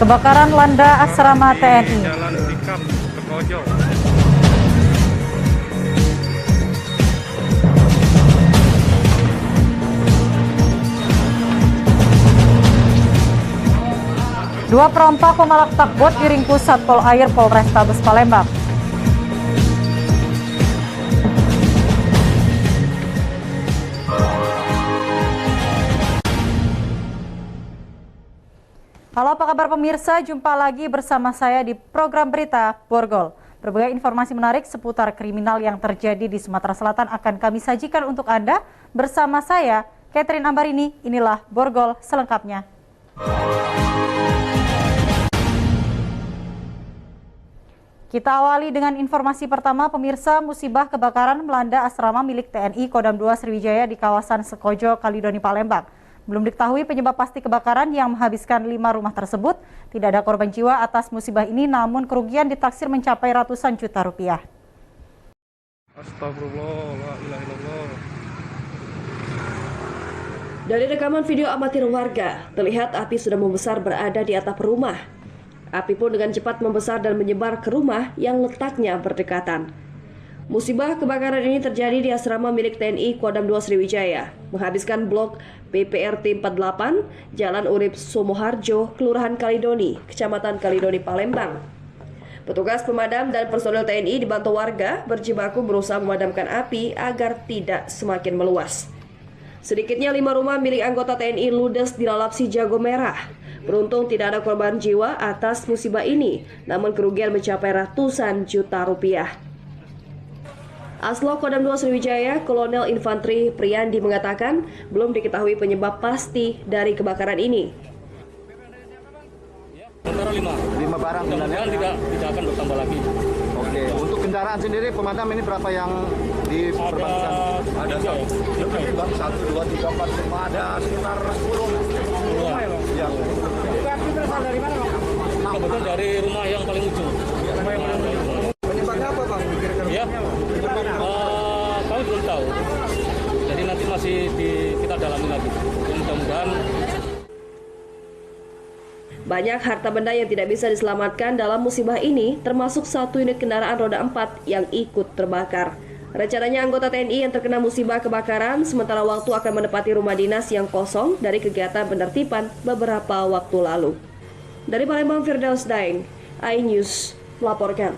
Kebakaran melanda asrama TNI. Jalan Sikap, Sekojo. Dua perompak pemalak takbot diringkus Satpol Air Polrestabes Palembang. Halo, apa kabar pemirsa? Jumpa lagi bersama saya di program berita Borgol. Berbagai informasi menarik seputar kriminal yang terjadi di Sumatera Selatan akan kami sajikan untuk Anda. Bersama saya, Catherine Ambarini. Inilah Borgol selengkapnya. Kita awali dengan informasi pertama, pemirsa. Musibah kebakaran melanda asrama milik TNI Kodam 2 Sriwijaya di kawasan Sekojo, Kalidoni, Palembang. Belum diketahui penyebab pasti kebakaran yang menghabiskan 5 rumah tersebut. Tidak ada korban jiwa atas musibah ini, namun kerugian ditaksir mencapai ratusan juta rupiah. Astagfirullah, la ilaha illallah. Dari rekaman video amatir warga, terlihat api sudah membesar berada di atap rumah. Api pun dengan cepat membesar dan menyebar ke rumah yang letaknya berdekatan. Musibah kebakaran ini terjadi di asrama milik TNI Kodam 2 Sriwijaya, menghabiskan blok PPRT 48, Jalan Urip Sumoharjo, Kelurahan Kalidoni, Kecamatan Kalidoni, Palembang. Petugas pemadam dan personel TNI dibantu warga berjibaku berusaha memadamkan api agar tidak semakin meluas. Sedikitnya 5 rumah milik anggota TNI ludes dilalap si jago merah. Beruntung tidak ada korban jiwa atas musibah ini, namun kerugian mencapai ratusan juta rupiah. Aslo Kodam 2 Sriwijaya, Kolonel Infantri Priyandi mengatakan belum diketahui penyebab pasti dari kebakaran ini. Antara 5 barang, mudah-mudahan tidak akan bertambah lagi. Oke, untuk kendaraan sendiri pemadam ini berapa yang diperbantukan? Ada 1, 2, 3, 4, 5, ada sekitar 10. Ya. Kebetulan dari rumah yang paling ujung. Penyebabnya apa, Bang? Ya, kami belum tahu. Jadi nanti masih kita dalami lagi. Mudah-mudahan. Banyak harta benda yang tidak bisa diselamatkan dalam musibah ini, termasuk 1 unit kendaraan roda 4 yang ikut terbakar. Rencananya anggota TNI yang terkena musibah kebakaran sementara waktu akan menempati rumah dinas yang kosong dari kegiatan penertiban beberapa waktu lalu. Dari Palembang, Firdaus Daeng, iNews melaporkan.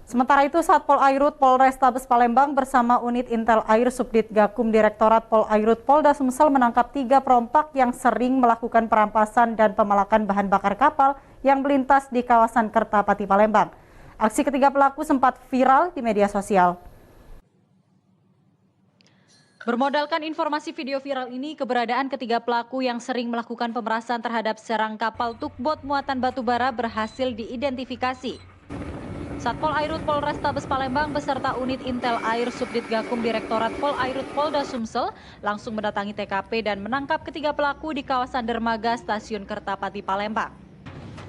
Sementara itu, Satpol Airut Polrestabes Palembang bersama unit Intel Air Subdit Gakum Direktorat Pol Airut Polda Sumsel menangkap 3 perompak yang sering melakukan perampasan dan pemalakan bahan bakar kapal yang melintas di kawasan Kertapati, Palembang. Aksi ketiga pelaku sempat viral di media sosial. Bermodalkan informasi video viral ini, keberadaan ketiga pelaku yang sering melakukan pemerasan terhadap serang kapal tugboat muatan batubara berhasil diidentifikasi. Satpol Airut Polrestabes Palembang beserta unit Intel Air Subdit Gakum Direktorat Pol Airut Polda Sumsel langsung mendatangi TKP dan menangkap ketiga pelaku di kawasan dermaga Stasiun Kertapati, Palembang.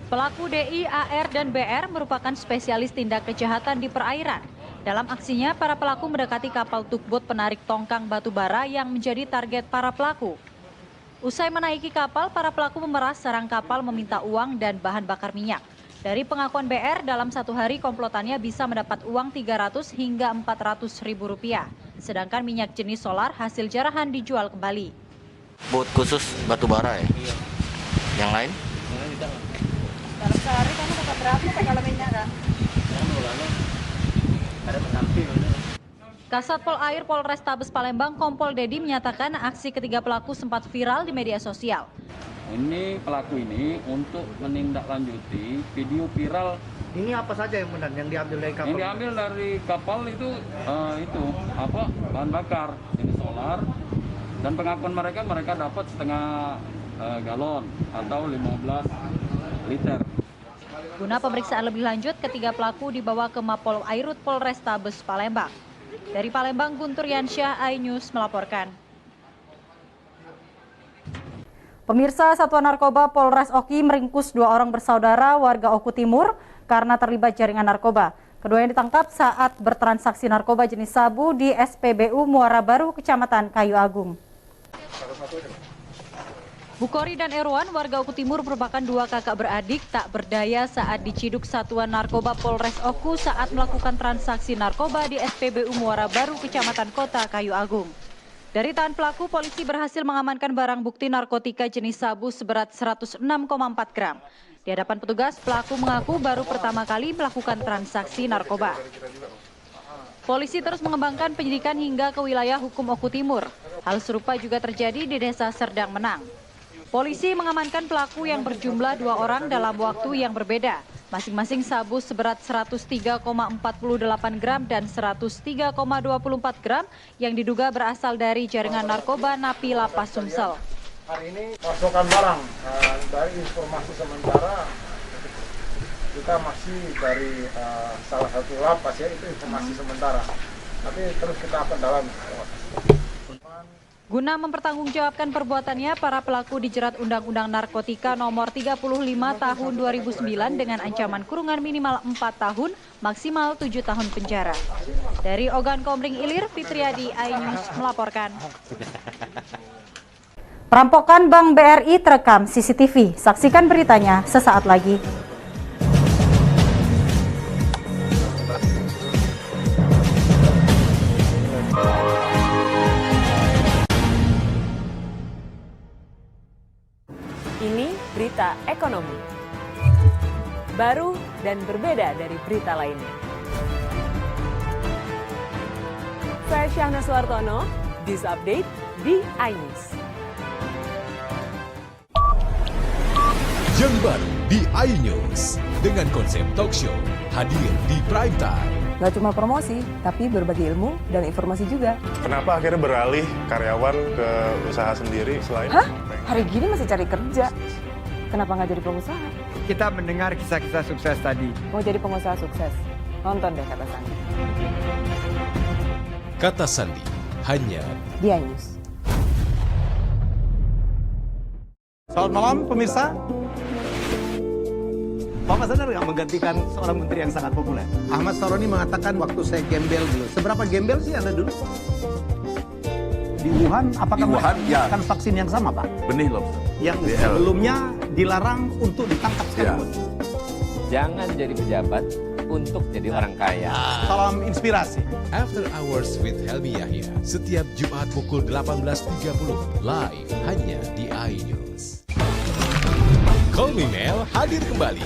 Pelaku DI, AR, dan BR merupakan spesialis tindak kejahatan di perairan. Dalam aksinya, para pelaku mendekati kapal tugboat penarik tongkang batubara yang menjadi target para pelaku. Usai menaiki kapal, para pelaku memeras sarang kapal meminta uang dan bahan bakar minyak. Dari pengakuan BR, dalam 1 hari komplotannya bisa mendapat uang 300 hingga 400 ribu rupiah. Sedangkan minyak jenis solar hasil jarahan dijual kembali. Bot khusus batubara ya? Iya. Yang lain? Tidak. Dalam sehari kamu dapat berapa kalau minyak, Kak? Ada pesamping. Kasatpol Air Polrestabes Palembang Kompol Dedi menyatakan aksi ketiga pelaku sempat viral di media sosial. Ini pelaku ini untuk menindaklanjuti video viral. Ini apa saja yang benar yang diambil dari kapal? Yang diambil dari kapal itu bahan bakar jenis solar, dan pengakuan mereka dapat setengah galon atau 15 liter. Guna pemeriksaan lebih lanjut, ketiga pelaku dibawa ke Mapol Airut Polrestabes Palembang. Dari Palembang, Guntur Yansyah, iNews melaporkan. Pemirsa, Satuan Narkoba Polres Oki meringkus 2 orang bersaudara warga Oku Timur karena terlibat jaringan narkoba. Keduanya ditangkap saat bertransaksi narkoba jenis sabu di SPBU Muara Baru, Kecamatan Kayu Agung. Bukhari dan Erwan, warga Oku Timur merupakan dua kakak beradik tak berdaya saat diciduk Satuan Narkoba Polres Oku saat melakukan transaksi narkoba di SPBU Muara Baru, Kecamatan Kota Kayu Agung. Dari tangan pelaku, polisi berhasil mengamankan barang bukti narkotika jenis sabu seberat 106,4 gram. Di hadapan petugas, pelaku mengaku baru pertama kali melakukan transaksi narkoba. Polisi terus mengembangkan penyidikan hingga ke wilayah hukum Oku Timur. Hal serupa juga terjadi di Desa Serdang Menang. Polisi mengamankan pelaku yang berjumlah 2 orang dalam waktu yang berbeda. Masing-masing sabu seberat 103,48 gram dan 103,24 gram yang diduga berasal dari jaringan narkoba Napi Lapas Sumsel. Hari ini pasokan barang, dari informasi sementara kita masih dari salah satu lapas ya, itu informasi sementara. Tapi terus kita akan dalami. Guna mempertanggungjawabkan perbuatannya, para pelaku dijerat Undang-Undang Narkotika Nomor 35 Tahun 2009 dengan ancaman kurungan minimal 4 tahun, maksimal 7 tahun penjara. Dari Ogan Komering Ilir, Fitriadi, iNews melaporkan. Perampokan Bank BRI terekam CCTV. Saksikan beritanya sesaat lagi. Ini berita ekonomi. Baru dan berbeda dari berita lainnya. Saya Syahna Suartono, This Update di iNews. Yang baru di iNews dengan konsep talk show hadir di prime time. Gak cuma promosi, tapi berbagi ilmu dan informasi juga. Kenapa akhirnya beralih karyawan ke usaha sendiri selain? Hah? Hari gini masih cari kerja. Kenapa nggak jadi pengusaha? Kita mendengar kisah-kisah sukses tadi. Mau jadi pengusaha sukses? Nonton deh Kata Sandi. Kata Sandi hanya di iNews. Selamat malam pemirsa. Bapak sadar nggak menggantikan seorang menteri yang sangat populer? Ahmad Saroni mengatakan waktu saya gembel dulu. Seberapa gembel sih Anda dulu? Di Wuhan, apakah menggunakan vaksin yang sama, Pak? Benih lobster. Yang sebelumnya dilarang untuk ditangkap sekalipun. Jangan jadi pejabat untuk jadi orang kaya. Salam inspirasi. After Hours with Helmi Yahya setiap Jumat pukul 18.30 live hanya di iNews. Call Me Mel hadir kembali.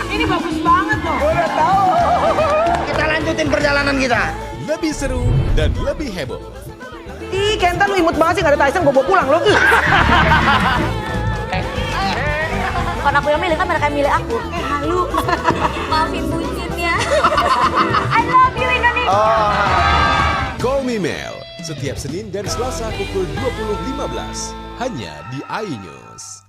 Ini bagus banget loh. Udah tahu. Kita lanjutin perjalanan kita. Lebih seru dan lebih heboh. Ih, Kenta lu imut banget sih, gak ada Tyson, gue bawa pulang lo. Bukan aku yang milih, kan mereka yang milih aku. Halu. Maafin bucin ya. I love you Indonesia. Call Me Mel setiap Senin dan Selasa pukul 20.15 hanya di iNews.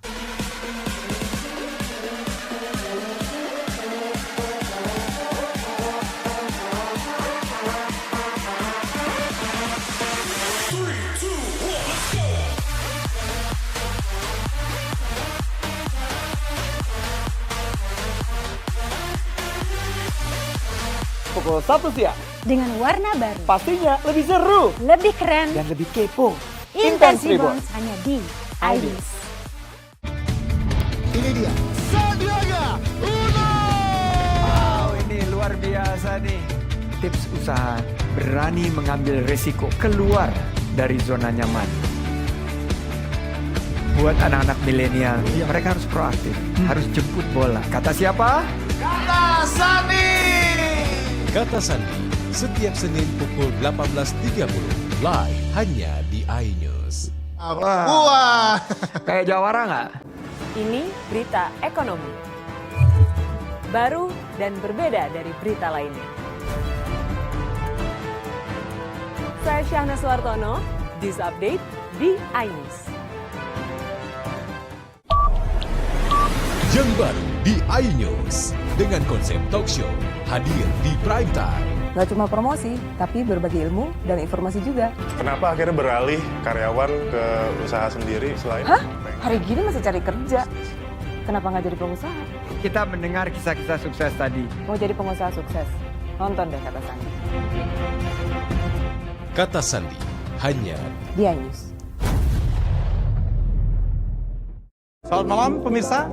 Pukul 1 siang. Dengan warna baru. Pastinya lebih seru. Lebih keren. Dan lebih kepo. Intense Reborn hanya di iNews. Ini dia. Sandiaga Uno. Wow, ini luar biasa nih. Tips usaha berani mengambil risiko keluar dari zona nyaman. Buat anak-anak milenial, mereka harus proaktif, harus jemput bola. Kata siapa? Kata Sandi. Kata Sandi setiap Senin pukul 18.30 live hanya di iNews. Wah. Kayak jawara nggak? Ini berita ekonomi. Baru dan berbeda dari berita lainnya. Saya Syahna Suartono, This Update di iNews. Yang baru di iNews dengan konsep talk show hadir di prime time. Gak cuma promosi, tapi berbagi ilmu dan informasi juga. Kenapa akhirnya beralih karyawan ke usaha sendiri selain? Hah? Hari gini masih cari kerja. Kenapa nggak jadi pengusaha? Kita mendengar kisah-kisah sukses tadi. Mau jadi pengusaha sukses? Nonton deh Kata Sandi. Kata Sandi hanya di iNews. Selamat malam pemirsa.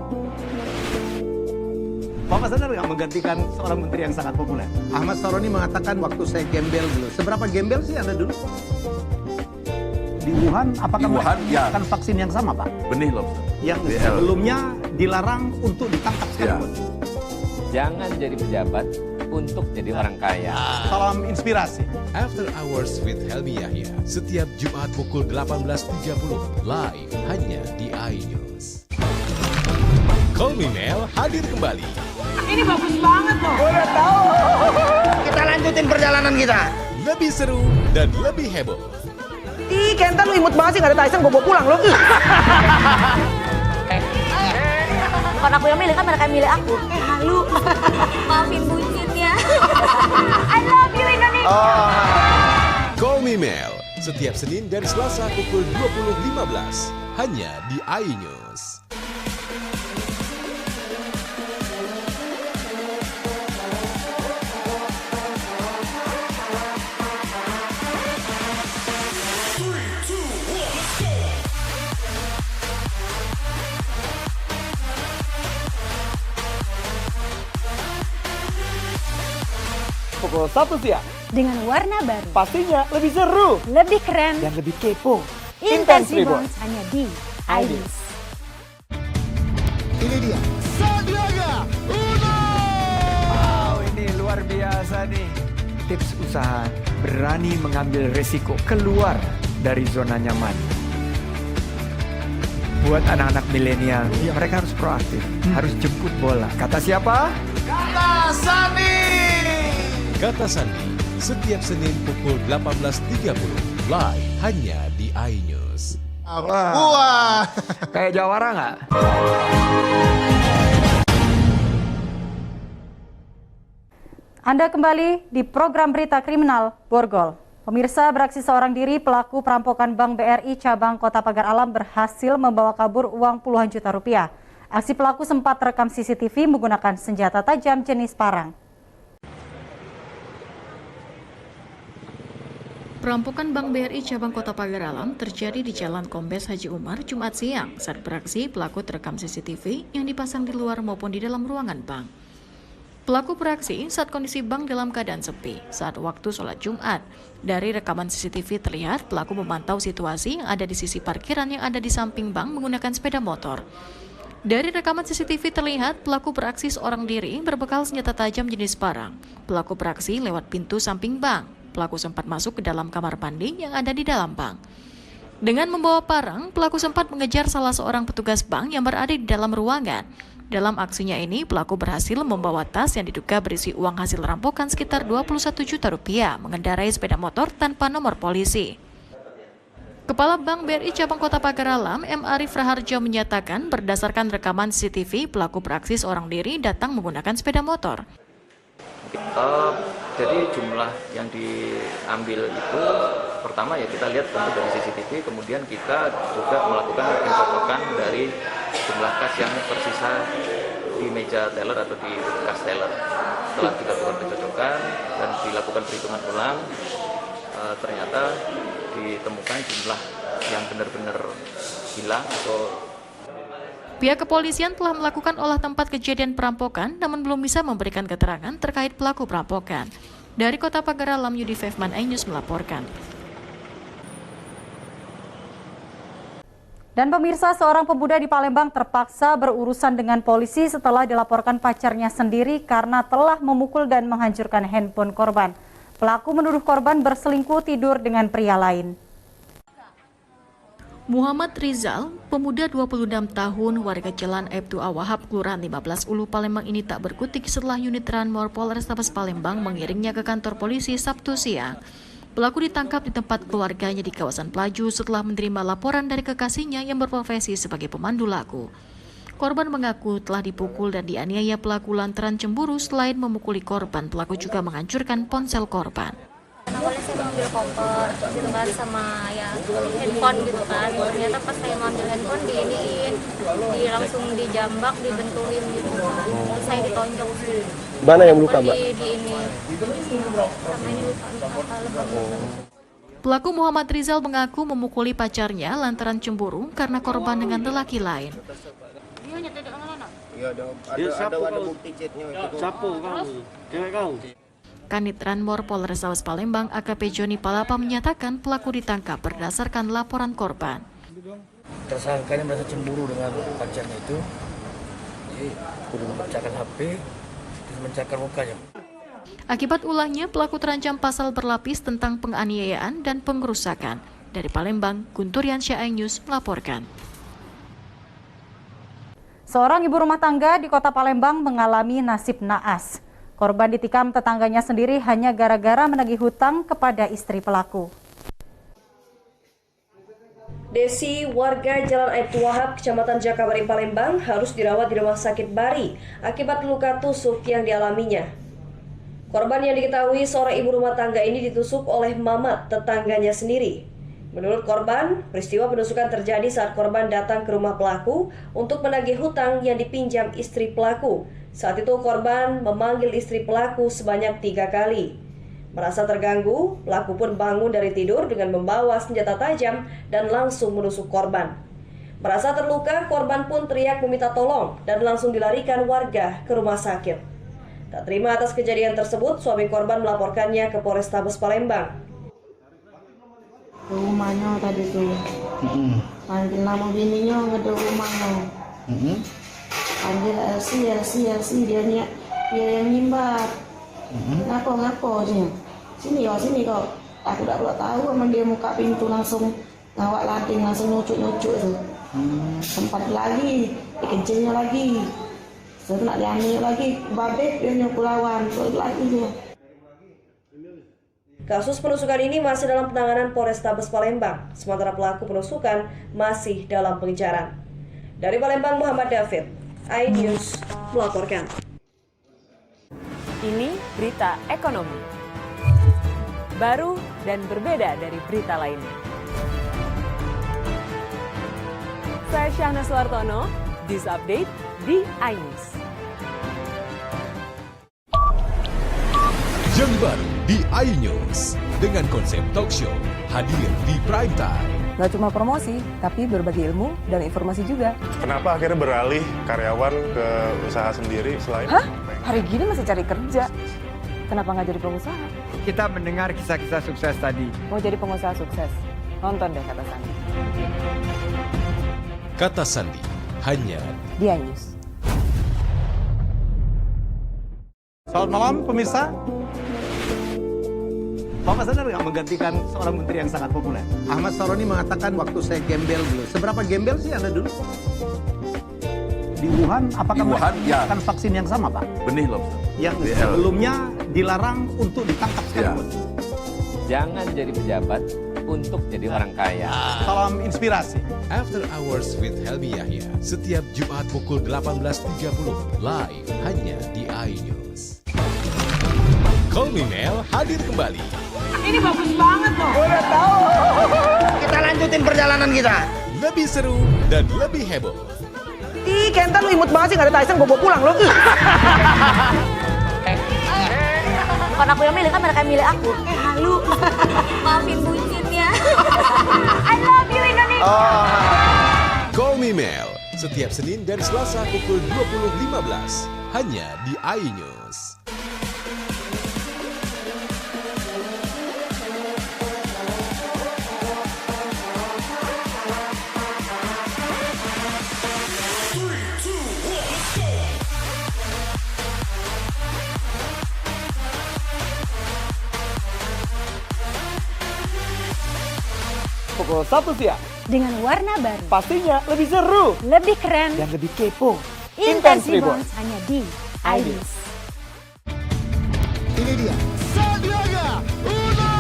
Bapak sadar nggak menggantikan seorang menteri yang sangat populer? Ahmad Saroni mengatakan waktu saya gembel dulu. Seberapa gembel sih Anda dulu? Di Wuhan, apakah mereka menggunakan vaksin yang sama, Pak? Benih lobster. Yang sebelumnya dilarang untuk ditangkap sekarang. Jangan jadi pejabat untuk jadi orang kaya. Salam inspirasi. After Hours with Helmi Yahya, setiap Jumat pukul 18.30, live hanya di iNews. Call Me Mel hadir kembali. Ini bagus banget loh. Udah tahu. Kita lanjutin perjalanan kita. Lebih seru dan lebih heboh. Ih, Kenta lu imut banget sih, gak ada Tyson, gue bawa pulang lo. Bukan aku yang milih, kan mereka yang milih aku. Halu. Maafin bucin ya. I love you Indonesia. Call Me Mel, setiap Senin dan Selasa pukul 20.15, hanya di iNews. Pukul 1 siang. Dengan warna baru. Pastinya lebih seru. Lebih keren. Dan lebih kepo. Intense Reborn hanya di iNews. Ini dia. Sandiaga Uno. Wow, ini luar biasa nih. Tips usaha berani mengambil resiko keluar dari zona nyaman. Buat anak-anak milenial, mereka harus proaktif, harus jemput bola. Kata siapa? Kata Sandi. Kata Sandi, setiap Senin pukul 18.30, live hanya di iNews. Wah. Kayak jawara nggak? Anda kembali di program Berita Kriminal Borgol. Pemirsa, beraksi seorang diri, pelaku perampokan Bank BRI cabang Kota Pagar Alam berhasil membawa kabur uang puluhan juta rupiah. Aksi pelaku sempat terekam CCTV menggunakan senjata tajam jenis parang. Perampokan Bank BRI cabang Kota Pagar Alam terjadi di Jalan Kombes Haji Umar Jumat siang. Saat beraksi, pelaku terekam CCTV yang dipasang di luar maupun di dalam ruangan bank. Pelaku beraksi saat kondisi bank dalam keadaan sepi saat waktu sholat Jumat. Dari rekaman CCTV terlihat pelaku memantau situasi yang ada di sisi parkiran yang ada di samping bank menggunakan sepeda motor. Dari rekaman CCTV terlihat pelaku beraksi seorang diri berbekal senjata tajam jenis parang. Pelaku beraksi lewat pintu samping bank. Pelaku sempat masuk ke dalam kamar mandi yang ada di dalam bank. Dengan membawa parang, pelaku sempat mengejar salah seorang petugas bank yang berada di dalam ruangan. Dalam aksinya ini, pelaku berhasil membawa tas yang diduga berisi uang hasil rampokan sekitar 21 juta rupiah, mengendarai sepeda motor tanpa nomor polisi. Kepala Bank BRI Cabang Kota Pagar Alam, M. Arif Raharjo menyatakan berdasarkan rekaman CCTV, pelaku beraksi seorang diri datang menggunakan sepeda motor. Jadi jumlah yang diambil itu pertama ya kita lihat tentu dari CCTV, kemudian kita juga melakukan pencocokan dari jumlah kas yang tersisa di meja teller atau di kas teller. Setelah kita lakukan pencocokan dan dilakukan perhitungan ulang, ternyata ditemukan jumlah yang benar-benar hilang atau Pihak kepolisian telah melakukan olah tempat kejadian perampokan namun belum bisa memberikan keterangan terkait pelaku perampokan. Dari Kota Pagar Alam, Yudi Fevman, iNews melaporkan. Dan pemirsa, seorang pemuda di Palembang terpaksa berurusan dengan polisi setelah dilaporkan pacarnya sendiri karena telah memukul dan menghancurkan handphone korban. Pelaku menuduh korban berselingkuh tidur dengan pria lain. Muhammad Rizal, pemuda 26 tahun, warga Jalan Aibtu Awahab, Kelurahan 15 Ulu, Palembang ini tak berkutik setelah unit Ranmor Polrestabes Palembang mengiringnya ke kantor polisi Sabtu siang. Pelaku ditangkap di tempat keluarganya di kawasan Pelaju setelah menerima laporan dari kekasihnya yang berprofesi sebagai pemandu lagu. Korban mengaku telah dipukul dan dianiaya pelaku lantaran cemburu. Selain memukuli korban, pelaku juga menghancurkan ponsel korban. Awalnya saya mengambil koper gitu kan sama ya handphone gitu kan, ternyata pas saya mengambil handphone langsung dijambak, dibenturin gitu kan, saya ditonjok sih. Mana yang luka, Mbak? Di ini sama ini luka lebam. Pelaku Muhammad Rizal mengaku memukuli pacarnya lantaran cemburu karena korban dengan lelaki lain. Iya, ada bukti chatnya itu. Siapa kamu? Cewek kau? Kanit Ranmor Polrestabes Palembang AKP Joni Palapa menyatakan pelaku ditangkap berdasarkan laporan korban. Tersangka ini merasa cemburu dengan pacarnya itu, jadi memecahkan HP, terus memecahkan mukanya. Akibat ulahnya, pelaku terancam pasal berlapis tentang penganiayaan dan pengerusakan. Dari Palembang, Guntur Yansyah News melaporkan. Seorang ibu rumah tangga di kota Palembang mengalami nasib naas. Korban ditikam tetangganya sendiri hanya gara-gara menagih hutang kepada istri pelaku. Desi, warga Jalan Aibtu Wahab, Kecamatan Jakabaring, Palembang, harus dirawat di Rumah Sakit Bari akibat luka tusuk yang dialaminya. Korban yang diketahui seorang ibu rumah tangga ini ditusuk oleh Mamat, tetangganya sendiri. Menurut korban, peristiwa penusukan terjadi saat korban datang ke rumah pelaku untuk menagih hutang yang dipinjam istri pelaku. Saat itu korban memanggil istri pelaku sebanyak 3 kali. Merasa terganggu, pelaku pun bangun dari tidur dengan membawa senjata tajam dan langsung menusuk korban. Merasa terluka, korban pun teriak meminta tolong dan langsung dilarikan warga ke rumah sakit. Tak terima atas kejadian tersebut, suami korban melaporkannya ke Polrestabes Palembang. Ke rumahnya tadi tuh, panggil nama bininya ke rumahnya. Panggil LC dia yang nyimbat. Ngapo dia. Sini kok. Aku tak tahu emang dia buka pintu langsung ngawak lading, langsung nyucuk itu. Sempat lagi, dikencingnya lagi. Saya nak diambil lagi, babek dia nyuruh lawan, lagi dia. Kasus penusukan ini masih dalam penanganan Polrestabes Palembang, sementara pelaku penusukan masih dalam pengejaran. Dari Palembang, Muhammad David, iNews melaporkan. Ini berita ekonomi. Baru dan berbeda dari berita lainnya. Saya Syahna Suartono, This Update di iNews. Yang baru di iNews dengan konsep talk show hadir di prime time. Nggak cuma promosi, tapi berbagi ilmu dan informasi juga. Kenapa akhirnya beralih karyawan ke usaha sendiri selain? Hah? Hari gini masih cari kerja. Kenapa nggak jadi pengusaha? Kita mendengar kisah-kisah sukses tadi. Mau jadi pengusaha sukses? Nonton deh Kata Sandi. Kata Sandi hanya di iNews. Selamat malam pemirsa. Bapak sadar nggak menggantikan seorang menteri yang sangat populer? Ahmad Saroni mengatakan waktu saya gembel dulu. Seberapa gembel sih Anda dulu? Di Wuhan, apakah mereka menggunakan vaksin yang sama, Pak? Benih loh. Yang sebelumnya dilarang untuk ditangkap sekaligus. Jangan jadi pejabat untuk jadi orang kaya. Salam inspirasi. After Hours with Helmi Yahya setiap Jumat pukul 18.30 live hanya di iNews. Call Me Mel hadir kembali. Ini bagus banget loh. Udah tahu. Kita lanjutin perjalanan kita. Lebih seru dan lebih heboh. Ih, Kenta lu imut banget sih, gak ada Tyson, gue bawa pulang lo. Bukan aku yang milih, kan mereka yang milih aku. Halu. Maafin bucinnya. I love you Indonesia. Call Me Mel setiap Senin dan Selasa pukul 20.15 hanya di iNews. Pukul 1 siang. Dengan warna baru. Pastinya lebih seru. Lebih keren. Dan lebih kepo. Intense Reborns hanya di iNews. Ini dia Sandiaga Uno.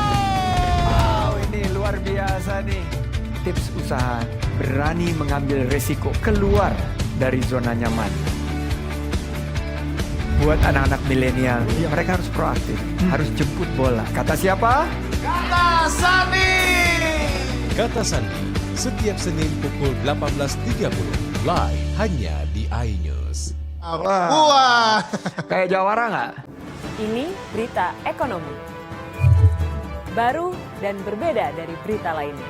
Wow, ini luar biasa nih. Tips usaha berani mengambil resiko keluar dari zona nyaman. Buat anak-anak milenial, mereka harus proaktif, harus jemput bola. Kata siapa? Kata Sandi. Kata Sandi setiap Senin pukul 18.30 live hanya di iNews. Wah. Kayak jawara nggak? Ini berita ekonomi. Baru dan berbeda dari berita lainnya.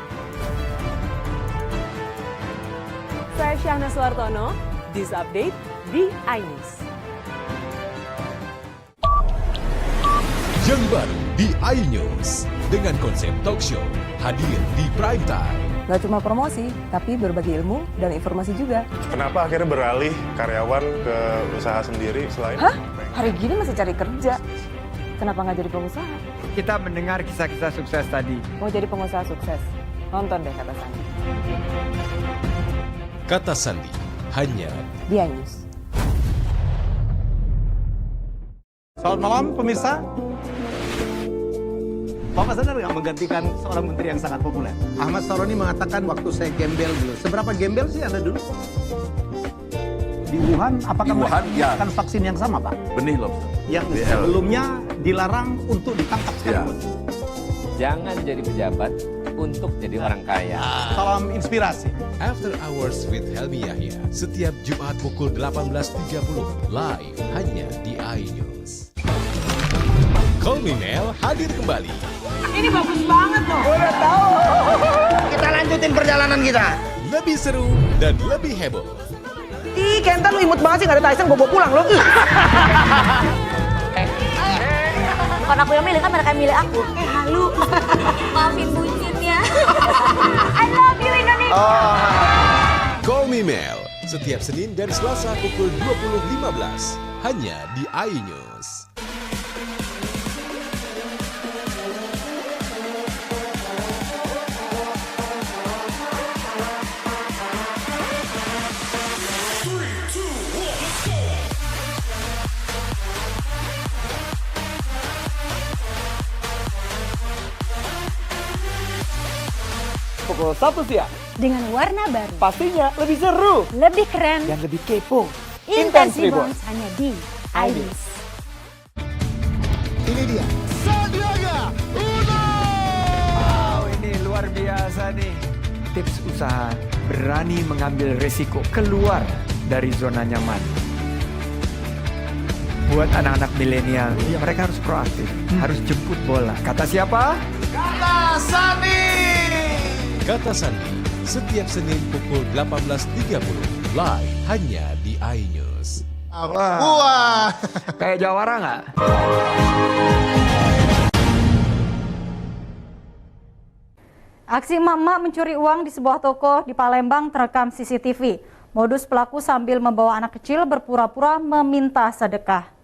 Saya Syahna Suartono, This Update di iNews. Yang baru di iNews dengan konsep talk show hadir di prime time. Gak cuma promosi, tapi berbagi ilmu dan informasi juga. Kenapa akhirnya beralih karyawan ke usaha sendiri selain? Hah? Hari gini masih cari kerja. Kenapa nggak jadi pengusaha? Kita mendengar kisah-kisah sukses tadi. Mau jadi pengusaha sukses? Nonton deh Kata Sandi. Kata Sandi hanya di iNews. Selamat malam pemirsa. Bapak sadar nggak menggantikan seorang menteri yang sangat populer? Ahmad Saroni mengatakan waktu saya gembel dulu. Seberapa gembel sih Anda dulu? Di Wuhan, apakah mereka menggunakan vaksin yang sama, Pak? Benih loh. Yang sebelumnya dilarang untuk ditangkap sekarang. Jangan jadi pejabat untuk jadi orang kaya. Salam inspirasi. After Hours with Helmi Yahya setiap Jumat pukul 18.30 live hanya di iNews. Call Me Mel hadir kembali. Ini bagus banget loh. Udah tahu. Kita lanjutin perjalanan kita. Lebih seru dan lebih heboh. Ih, Kenta lu imut banget sih, gak ada Tyson, gue bawa pulang lo. Bukan aku yang milih, kan mereka yang milih aku. Halu. Maafin bucinnya. I love you Indonesia. Call Me Mel setiap Senin dan Selasa pukul 20.15 hanya di iNews. Pukul 1 siang. Dengan warna baru. Pastinya lebih seru. Lebih keren. Dan lebih kepo. Intense Reborns hanya di iNews. Ini dia. Sandiaga Uno. Wow, ini luar biasa nih. Tips usaha berani mengambil resiko keluar dari zona nyaman. Buat anak-anak milenial, mereka harus proaktif, harus jemput bola. Kata siapa? Kata Sandi. Kata Sandi setiap Senin pukul 18.30 live hanya di iNews. Wah. Kayak Jawara nggak? Aksi emak-emak mencuri uang di sebuah toko di Palembang terekam CCTV. Modus pelaku sambil membawa anak kecil berpura-pura meminta sedekah.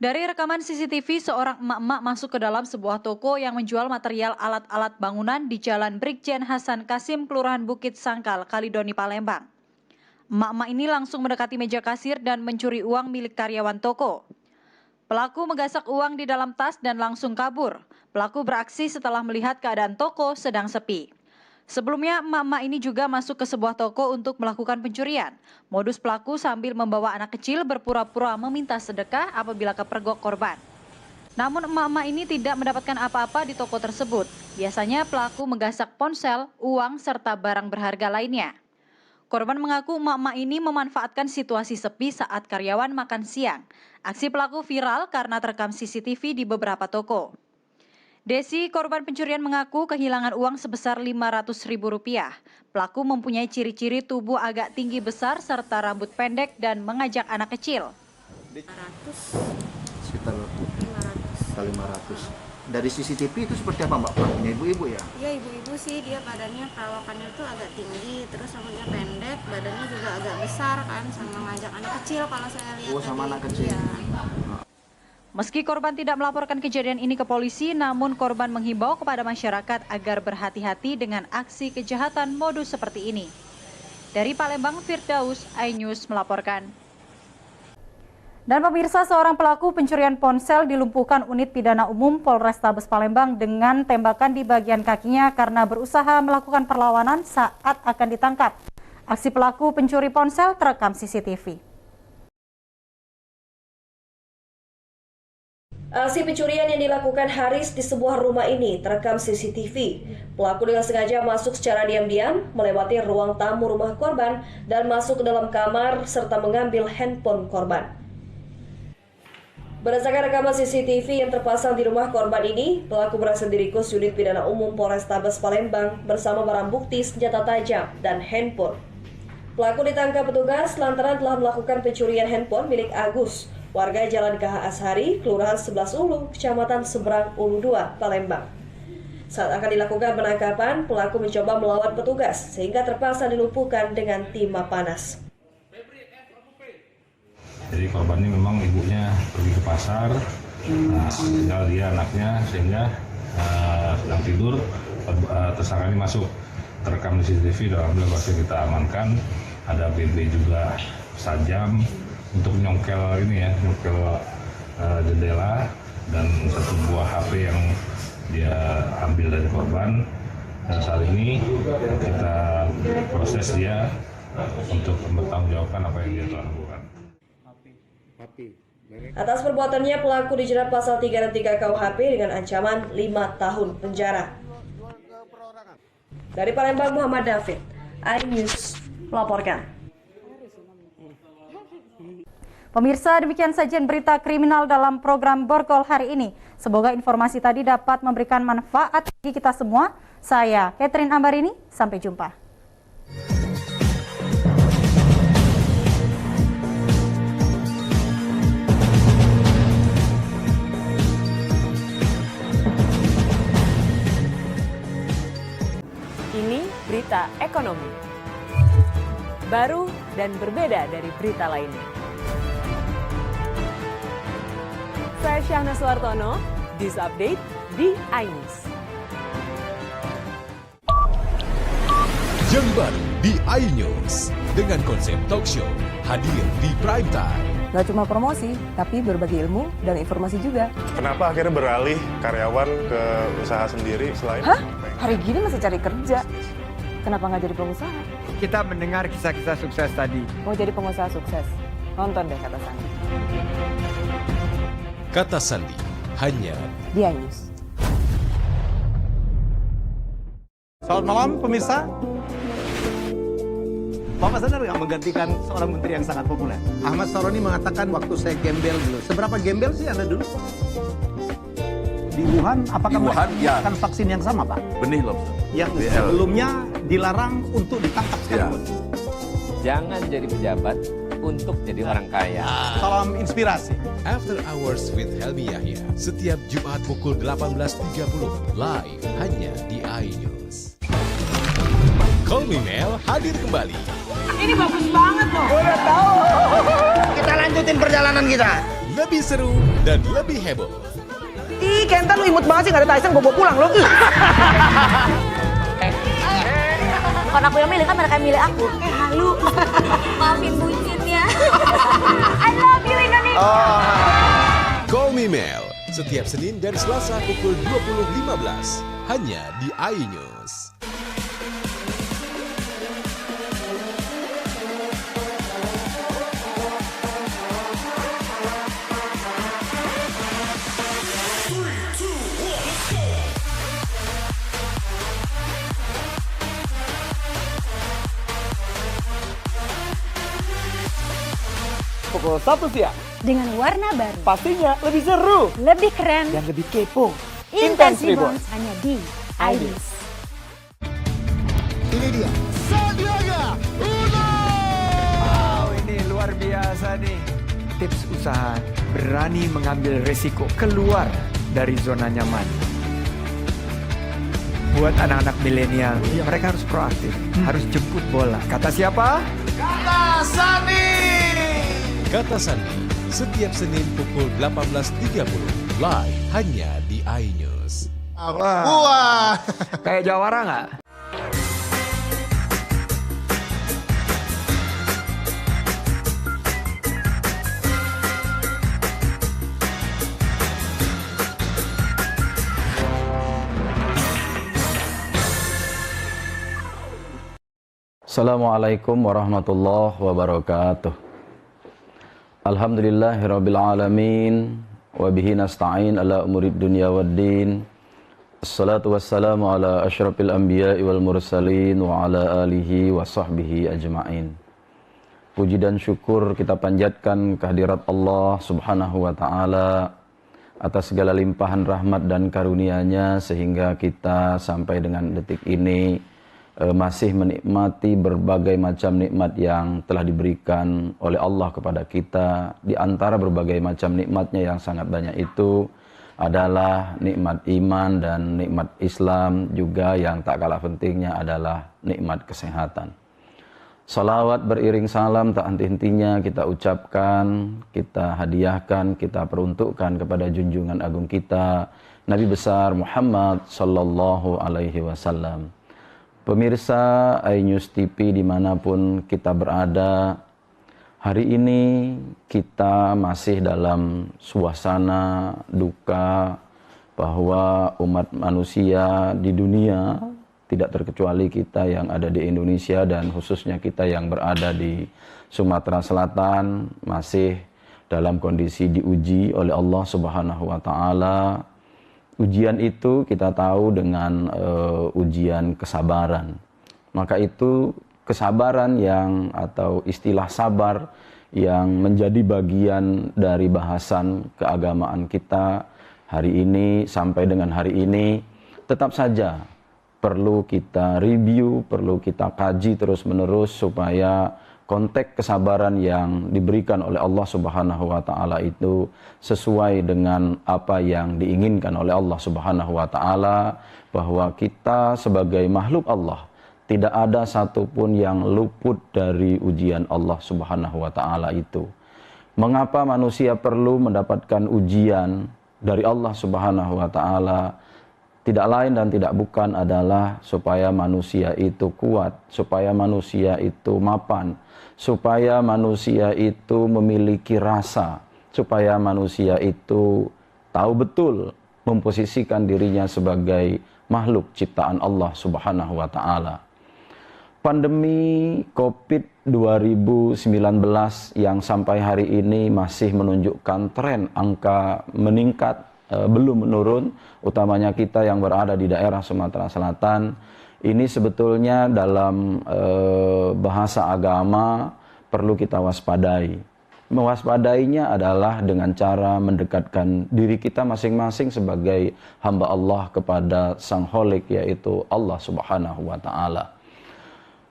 Dari rekaman CCTV, seorang emak-emak masuk ke dalam sebuah toko yang menjual material alat-alat bangunan di Jalan Brigjen Hasan Kasim, Kelurahan Bukit Sangkal, Kalidoni, Palembang. Emak-emak ini langsung mendekati meja kasir dan mencuri uang milik karyawan toko. Pelaku menggasak uang di dalam tas dan langsung kabur. Pelaku beraksi setelah melihat keadaan toko sedang sepi. Sebelumnya, emak-emak ini juga masuk ke sebuah toko untuk melakukan pencurian. Modus pelaku sambil membawa anak kecil berpura-pura meminta sedekah apabila kepergok korban. Namun emak-emak ini tidak mendapatkan apa-apa di toko tersebut. Biasanya pelaku menggasak ponsel, uang, serta barang berharga lainnya. Korban mengaku emak-emak ini memanfaatkan situasi sepi saat karyawan makan siang. Aksi pelaku viral karena terekam CCTV di beberapa toko. Desi, korban pencurian, mengaku kehilangan uang sebesar Rp500.000. Pelaku mempunyai ciri-ciri tubuh agak tinggi besar serta rambut pendek dan mengajak anak kecil. 500. Sekitar 500. Dari CCTV itu seperti apa Mbak? Punya ibu-ibu ya? Iya, ibu-ibu sih, dia badannya perawakannya tuh agak tinggi, terus rambutnya pendek, badannya juga agak besar kan, sama ngajak anak kecil kalau saya lihat. Oh, sama anak kecil. Ya. Meski korban tidak melaporkan kejadian ini ke polisi, namun korban menghimbau kepada masyarakat agar berhati-hati dengan aksi kejahatan modus seperti ini. Dari Palembang, Firdaus, iNews melaporkan. Dan pemirsa, seorang pelaku pencurian ponsel dilumpuhkan unit pidana umum Polrestabes Palembang dengan tembakan di bagian kakinya karena berusaha melakukan perlawanan saat akan ditangkap. Aksi pelaku pencuri ponsel terekam CCTV. Aksi pencurian yang dilakukan Haris di sebuah rumah ini terekam CCTV. Pelaku dengan sengaja masuk secara diam-diam, melewati ruang tamu rumah korban dan masuk ke dalam kamar serta mengambil handphone korban. Berdasarkan rekaman CCTV yang terpasang di rumah korban ini, pelaku berhasil diringkus Unit Pidana Umum Polrestabes Palembang bersama barang bukti senjata tajam dan handphone. Pelaku ditangkap petugas lantaran telah melakukan pencurian handphone milik Agus, warga Jalan KH Ashari, Kelurahan 11 Ulu, Kecamatan Seberang Ulu 2, Palembang. Saat akan dilakukan penangkapan, pelaku mencoba melawan petugas sehingga terpaksa dilumpuhkan dengan timah panas. Jadi korban ini memang ibunya pergi ke pasar, tinggal dia anaknya sehingga sedang tidur, tersangka ini masuk, terekam di CCTV dan alhamdulillah berhasil kita amankan. Ada BB juga sajam untuk nyongkel ini ya, nyongkel jendela dan satu buah HP yang dia ambil dari korban. Dan saat ini kita proses dia untuk mempertanggungjawabkan apa yang dia telah lakukan. Atas perbuatannya, pelaku dijerat pasal 363 KUHP dengan ancaman 5 tahun penjara. Dari Palembang, Muhammad David, iNews melaporkan. Pemirsa, demikian sajian berita kriminal dalam program Borgol hari ini. Semoga informasi tadi dapat memberikan manfaat bagi kita semua. Saya Catherine Ambarini, sampai jumpa. Ini berita ekonomi. Baru dan berbeda dari berita lainnya. Saya Syahna Suartono, News Update di iNews. Yang baru di iNews dengan konsep talk show hadir di prime time. Gak cuma promosi, tapi berbagi ilmu dan informasi juga. Kenapa akhirnya beralih karyawan ke usaha sendiri selain? Hah? Hari gini masih cari kerja. Kenapa nggak jadi pengusaha? Kita mendengar kisah-kisah sukses tadi. Mau jadi pengusaha sukses? Nonton deh Kata Sandi. Kata Sandi, hanya di iNews. Selamat malam pemirsa. Bapak sadar nggak menggantikan seorang menteri yang sangat populer? Ahmad Saroni mengatakan waktu saya gembel dulu. Seberapa gembel sih Anda dulu? Di Wuhan, apakah menggunakan vaksin yang sama, Pak? Benih loh. Yang sebelumnya dilarang untuk ditangkap sekarang. Jangan jadi pejabat untuk jadi orang kaya. Salam inspirasi. After Hours with Helmi Yahya, setiap Jumat pukul 18.30, live hanya di iNews. Call Me Mel hadir kembali. Ini bagus banget loh. Udah tahu. Kita lanjutin perjalanan kita. Lebih seru dan lebih heboh. Ih, Kenta lu imut banget sih, gak ada Tyson, gue bawa pulang lo. Bukan aku yang milih, kan mereka yang milih aku. Halu. Maafin bucin ya. I love you Indonesia. Call Me Mel, setiap Senin dan Selasa pukul 20.15, hanya di iNews. Pukul 1 siang. Dengan warna baru. Pastinya lebih seru. Lebih keren. Dan lebih kepo. Intense Reborn hanya di iNews. Ini dia. Sandiaga Uno. Wow, ini luar biasa nih. Tips usaha berani mengambil resiko keluar dari zona nyaman. Buat anak-anak milenial, mereka harus proaktif, harus jemput bola. Kata siapa? Kata Sandi. Kata Sandi, setiap Senin pukul 18.30, live hanya di iNews. Wah, kayak jawara nggak? Assalamualaikum warahmatullahi wabarakatuh. Alhamdulillahirabbil alamin wa bihi nasta'in ala umurid dunya waddin. Assalatu wassalamu ala asyrafil anbiya'i wal mursalin wa ala alihi wa sahbihi ajma'in. puji dan syukur kita panjatkan kehadirat Allah Subhanahu wa taala atas segala limpahan rahmat dan karunia-Nya sehingga kita sampai dengan detik ini masih menikmati berbagai macam nikmat yang telah diberikan oleh Allah kepada kita. Di antara berbagai macam nikmatnya yang sangat banyak itu adalah nikmat iman dan nikmat Islam, juga yang tak kalah pentingnya adalah nikmat kesehatan. Salawat beriring salam tak henti-hentinya kita ucapkan, kita hadiahkan, kita peruntukkan kepada junjungan agung kita, Nabi besar Muhammad sallallahu alaihi wasallam. Pemirsa iNews TV dimanapun kita berada, hari ini kita masih dalam suasana duka bahwa umat manusia di dunia, tidak terkecuali kita yang ada di Indonesia dan khususnya kita yang berada di Sumatera Selatan, masih dalam kondisi diuji oleh Allah Subhanahu wa taala. Ujian itu kita tahu dengan ujian kesabaran. Maka itu kesabaran yang atau istilah sabar yang menjadi bagian dari bahasan keagamaan kita hari ini sampai dengan hari ini tetap saja perlu kita review, perlu kita kaji terus-menerus supaya konteks kesabaran yang diberikan oleh Allah Subhanahu wa taala itu sesuai dengan apa yang diinginkan oleh Allah Subhanahu wa taala, bahwa kita sebagai makhluk Allah tidak ada satupun yang luput dari ujian Allah Subhanahu wa taala itu. Mengapa manusia perlu mendapatkan ujian dari Allah Subhanahu wa taala? Tidak lain dan tidak bukan adalah supaya manusia itu kuat, supaya manusia itu mapan, supaya manusia itu memiliki rasa, supaya manusia itu tahu betul memposisikan dirinya sebagai makhluk ciptaan Allah Subhanahu wa taala. Pandemi Covid 2019 yang sampai hari ini masih menunjukkan tren angka meningkat, belum menurun, utamanya kita yang berada di daerah Sumatera Selatan. Ini sebetulnya dalam bahasa agama perlu kita waspadai. Mewaspadainya adalah dengan cara mendekatkan diri kita masing-masing sebagai hamba Allah kepada Sang Kholik, yaitu Allah Subhanahu wa taala.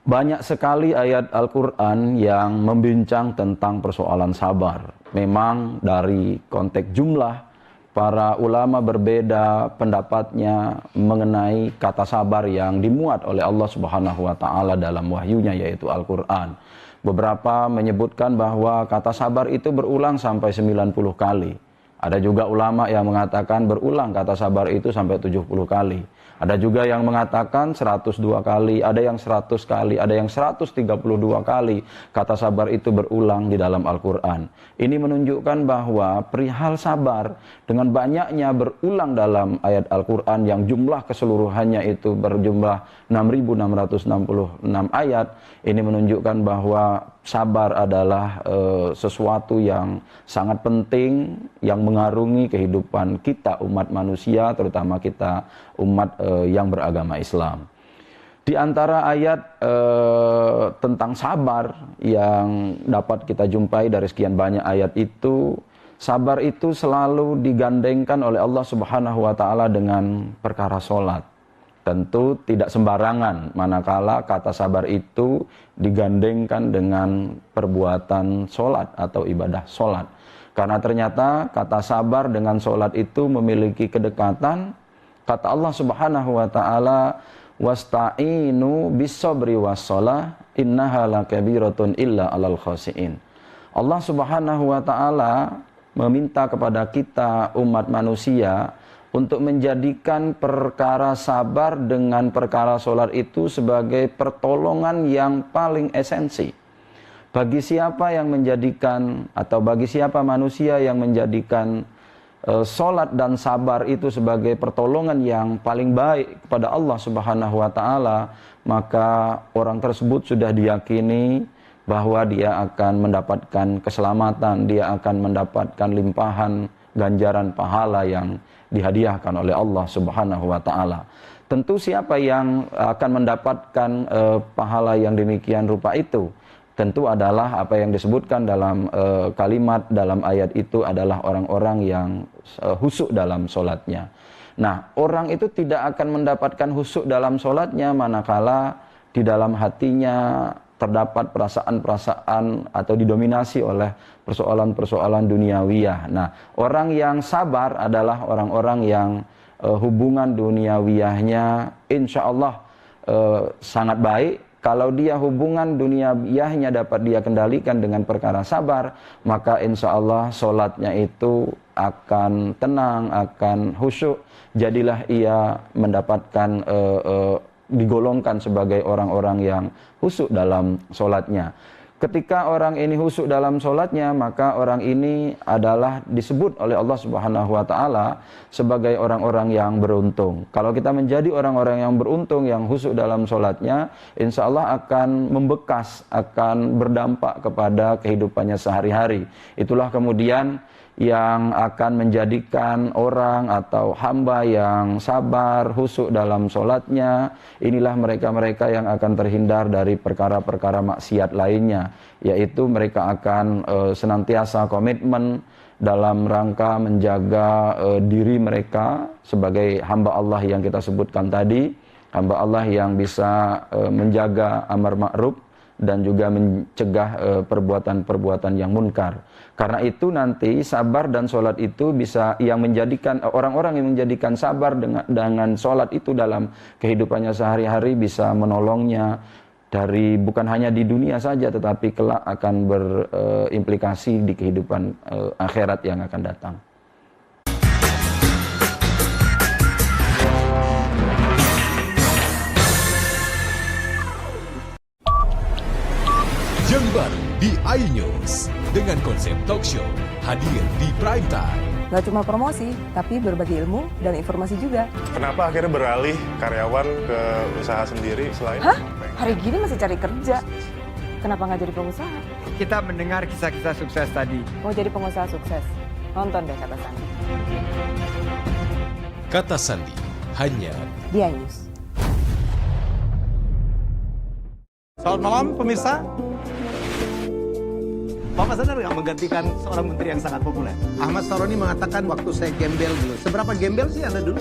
Banyak sekali ayat Al-Quran yang membincang tentang persoalan sabar. Memang dari konteks jumlah, para ulama berbeda pendapatnya mengenai kata sabar yang dimuat oleh Allah Subhanahu wa taala dalam wahyunya, yaitu Al-Quran. Beberapa menyebutkan bahwa kata sabar itu berulang sampai 90 kali. Ada juga ulama yang mengatakan berulang kata sabar itu sampai 70 kali. Ada juga yang mengatakan 102 kali, ada yang 100 kali, ada yang 132 kali kata sabar itu berulang di dalam Al-Quran. Ini menunjukkan bahwa perihal sabar dengan banyaknya berulang dalam ayat Al-Quran yang jumlah keseluruhannya itu berjumlah 6.666 ayat. Ini menunjukkan bahwa sabar adalah sesuatu yang sangat penting yang mengarungi kehidupan kita umat manusia, terutama kita umat yang beragama Islam. Di antara ayat tentang sabar yang dapat kita jumpai dari sekian banyak ayat itu, sabar itu selalu digandengkan oleh Allah Subhanahu wa taala dengan perkara salat. Tentu tidak sembarangan manakala kata sabar itu digandengkan dengan perbuatan sholat atau ibadah sholat. Karena ternyata kata sabar dengan sholat itu memiliki kedekatan. Kata Allah Subhanahu wa taala, wasta'inu bis-sabri was-shalah innaha lakabiratun illa 'alal khashiin. Allah Subhanahu wa taala meminta kepada kita umat manusia untuk menjadikan perkara sabar dengan perkara sholat itu sebagai pertolongan yang paling esensi. Bagi siapa yang menjadikan atau bagi siapa manusia yang menjadikan sholat dan sabar itu sebagai pertolongan yang paling baik kepada Allah Subhanahu wa taala, maka orang tersebut sudah diyakini bahwa dia akan mendapatkan keselamatan, dia akan mendapatkan limpahan ganjaran pahala yang dihadiahkan oleh Allah Subhanahu wa taala. Tentu siapa yang akan mendapatkan pahala yang demikian rupa itu? tentu adalah apa yang disebutkan dalam kalimat dalam ayat itu adalah orang-orang yang khusyuk dalam sholatnya. Nah, orang itu tidak akan mendapatkan khusyuk dalam sholatnya manakala di dalam hatinya terdapat perasaan-perasaan atau didominasi oleh persoalan-persoalan duniawiyah. Nah, orang yang sabar adalah orang-orang yang hubungan duniawiyahnya insya Allah sangat baik. Kalau dia hubungan duniawiyahnya dapat dia kendalikan dengan perkara sabar, maka insya Allah sholatnya itu akan tenang, akan khusyuk. Jadilah ia mendapatkan digolongkan sebagai orang-orang yang khusyuk dalam sholatnya. Ketika orang ini khusyuk dalam sholatnya, maka orang ini adalah disebut oleh Allah Subhanahu wa Ta'ala sebagai orang-orang yang beruntung. Kalau kita menjadi orang-orang yang beruntung, yang khusyuk dalam sholatnya, insya Allah akan membekas, akan berdampak kepada kehidupannya sehari-hari. Itulah kemudian yang akan menjadikan orang atau hamba yang sabar, khusyuk dalam sholatnya, inilah mereka-mereka yang akan terhindar dari perkara-perkara maksiat lainnya, yaitu mereka akan senantiasa komitmen dalam rangka menjaga diri mereka sebagai hamba Allah yang kita sebutkan tadi, hamba Allah yang bisa menjaga amar ma'ruf dan juga mencegah perbuatan-perbuatan yang munkar. Karena itu nanti sabar dan sholat itu bisa yang menjadikan orang-orang yang menjadikan sabar dengan sholat itu dalam kehidupannya sehari-hari bisa menolongnya dari bukan hanya di dunia saja tetapi kelak akan berimplikasi di kehidupan akhirat yang akan datang. Yang baru di iNews dengan konsep talk show hadir di prime time. Nggak cuma promosi, tapi berbagi ilmu dan informasi juga. Kenapa akhirnya beralih karyawan ke usaha sendiri selain? Hah? Hari gini masih cari kerja. Kenapa nggak jadi pengusaha? Kita mendengar kisah-kisah sukses tadi. Mau jadi pengusaha sukses? Nonton deh Kata Sandi. Kata Sandi hanya di iNews. Selamat malam pemirsa. Bapak sadar nggak menggantikan seorang menteri yang sangat populer? Ahmad Saroni mengatakan waktu saya gembel dulu. Seberapa gembel sih Anda dulu?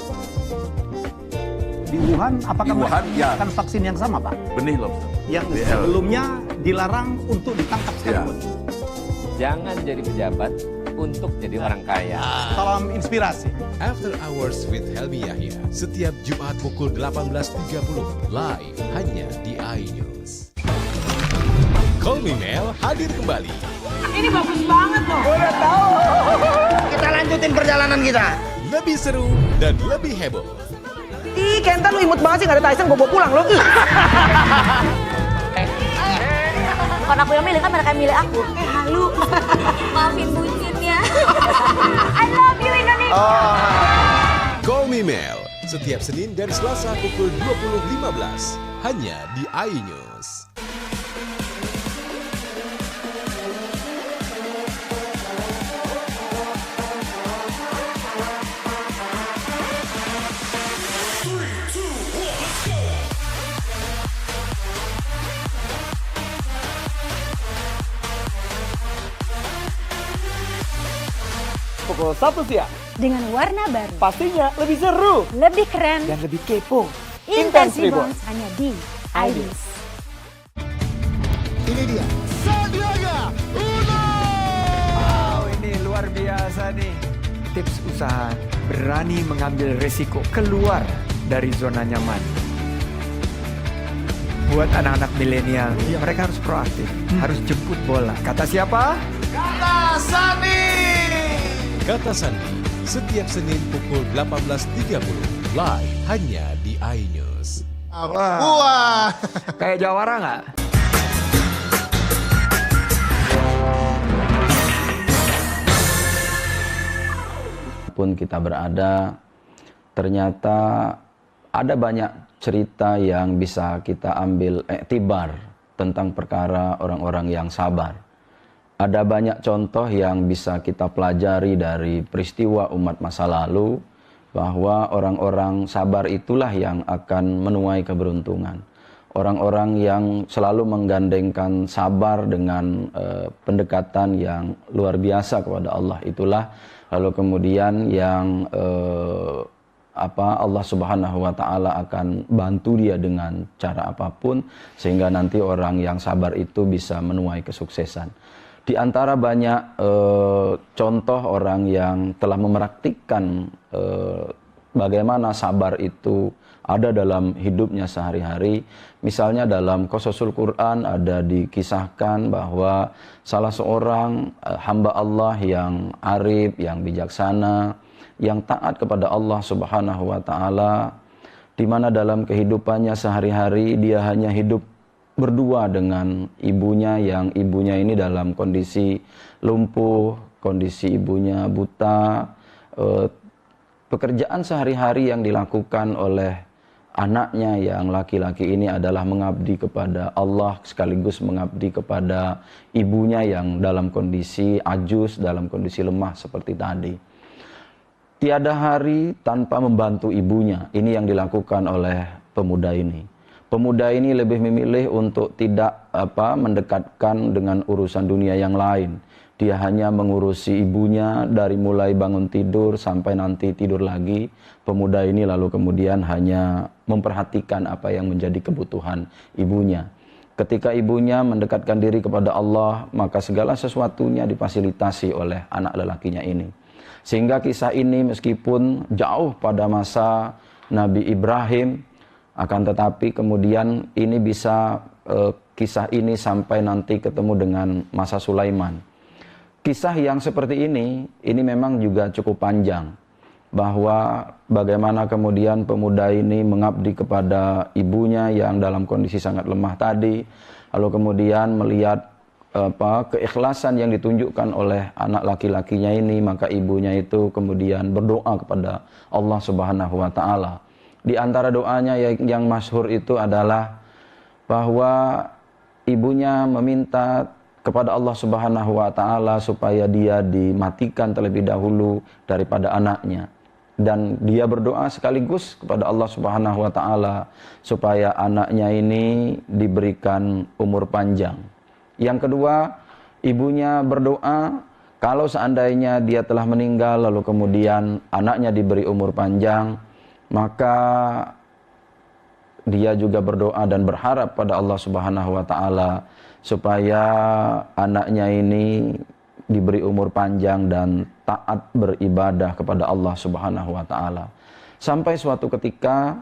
Di Wuhan, apakah melakukan vaksin yang sama, Pak? Benih lobster. Yang sebelumnya dilarang untuk ditangkap sekalipun. Jangan jadi pejabat untuk jadi orang kaya. Salam inspirasi. After Hours with Helmi Yahya setiap Jumat pukul 18.30 live hanya di iNews. Call Me Mel hadir kembali. Ini bagus banget loh. Udah tahu. Kita lanjutin perjalanan kita. Lebih seru dan lebih heboh. Ih, Kenta lu imut banget sih, gak ada Tyson, gue bawa pulang lo. Bukan aku yang milih, kan mereka yang milih aku. Halu. Maafin bucinnya. I love you Indonesia. Call Me Mel setiap Senin dan Selasa pukul 20.15 hanya di iNews. Pukul 1 siang. Dengan warna baru. Pastinya lebih seru. Lebih keren. Dan lebih kepo. Intense Rebounds hanya di iNews. Ini dia Sandiaga Uno. Wow, ini luar biasa nih. Tips usaha berani mengambil risiko keluar dari zona nyaman. Buat anak-anak milenial, mereka harus proaktif, harus jemput bola. Kata siapa? Kata Sandi. Kata Sandi setiap Senin pukul 18.30 live hanya di iNews. Wah. Kayak jawara nggak? Pun kita berada, ternyata ada banyak cerita yang bisa kita ambil iktibar tentang perkara orang-orang yang sabar. Ada banyak contoh yang bisa kita pelajari dari peristiwa umat masa lalu, bahwa orang-orang sabar itulah yang akan menuai keberuntungan. orang-orang yang selalu menggandengkan sabar dengan pendekatan yang luar biasa kepada Allah itulah lalu kemudian yang Allah Subhanahu wa taala akan bantu dia dengan cara apapun sehingga nanti orang yang sabar itu bisa menuai kesuksesan. Di antara banyak contoh orang yang telah mempraktikkan bagaimana sabar itu ada dalam hidupnya sehari-hari. Misalnya dalam Qasasul Quran ada dikisahkan bahwa salah seorang hamba Allah yang arif, yang bijaksana, yang taat kepada Allah Subhanahu wa taala, di mana dalam kehidupannya sehari-hari dia hanya hidup berdua dengan ibunya, yang ibunya ini dalam kondisi lumpuh, kondisi ibunya buta. Pekerjaan sehari-hari yang dilakukan oleh anaknya yang laki-laki ini adalah mengabdi kepada Allah sekaligus mengabdi kepada ibunya yang dalam kondisi ajus, dalam kondisi lemah seperti tadi. Tiada hari tanpa membantu ibunya. Ini yang dilakukan oleh pemuda ini. Pemuda ini lebih memilih untuk tidak mendekatkan dengan urusan dunia yang lain. Dia hanya mengurusi ibunya dari mulai bangun tidur sampai nanti tidur lagi. Pemuda ini lalu kemudian hanya memperhatikan apa yang menjadi kebutuhan ibunya. Ketika ibunya mendekatkan diri kepada Allah, maka segala sesuatunya difasilitasi oleh anak lelakinya ini. Sehingga kisah ini meskipun jauh pada masa Nabi Ibrahim, akan tetapi kemudian ini bisa kisah ini sampai nanti ketemu dengan masa Sulaiman. Kisah yang seperti ini memang juga cukup panjang. Bahwa bagaimana kemudian pemuda ini mengabdi kepada ibunya yang dalam kondisi sangat lemah tadi. Lalu kemudian melihat keikhlasan yang ditunjukkan oleh anak laki-lakinya ini, maka ibunya itu kemudian berdoa kepada Allah Subhanahu wa taala. Di antara doanya yang masyhur itu adalah bahwa ibunya meminta kepada Allah Subhanahu wa taala supaya dia dimatikan terlebih dahulu daripada anaknya. Dan dia berdoa sekaligus kepada Allah Subhanahu wa taala supaya anaknya ini diberikan umur panjang. Yang kedua, ibunya berdoa kalau seandainya dia telah meninggal lalu kemudian anaknya diberi umur panjang, maka dia juga berdoa dan berharap pada Allah Subhanahu wa taala supaya anaknya ini diberi umur panjang dan taat beribadah kepada Allah Subhanahu wa taala. Sampai suatu ketika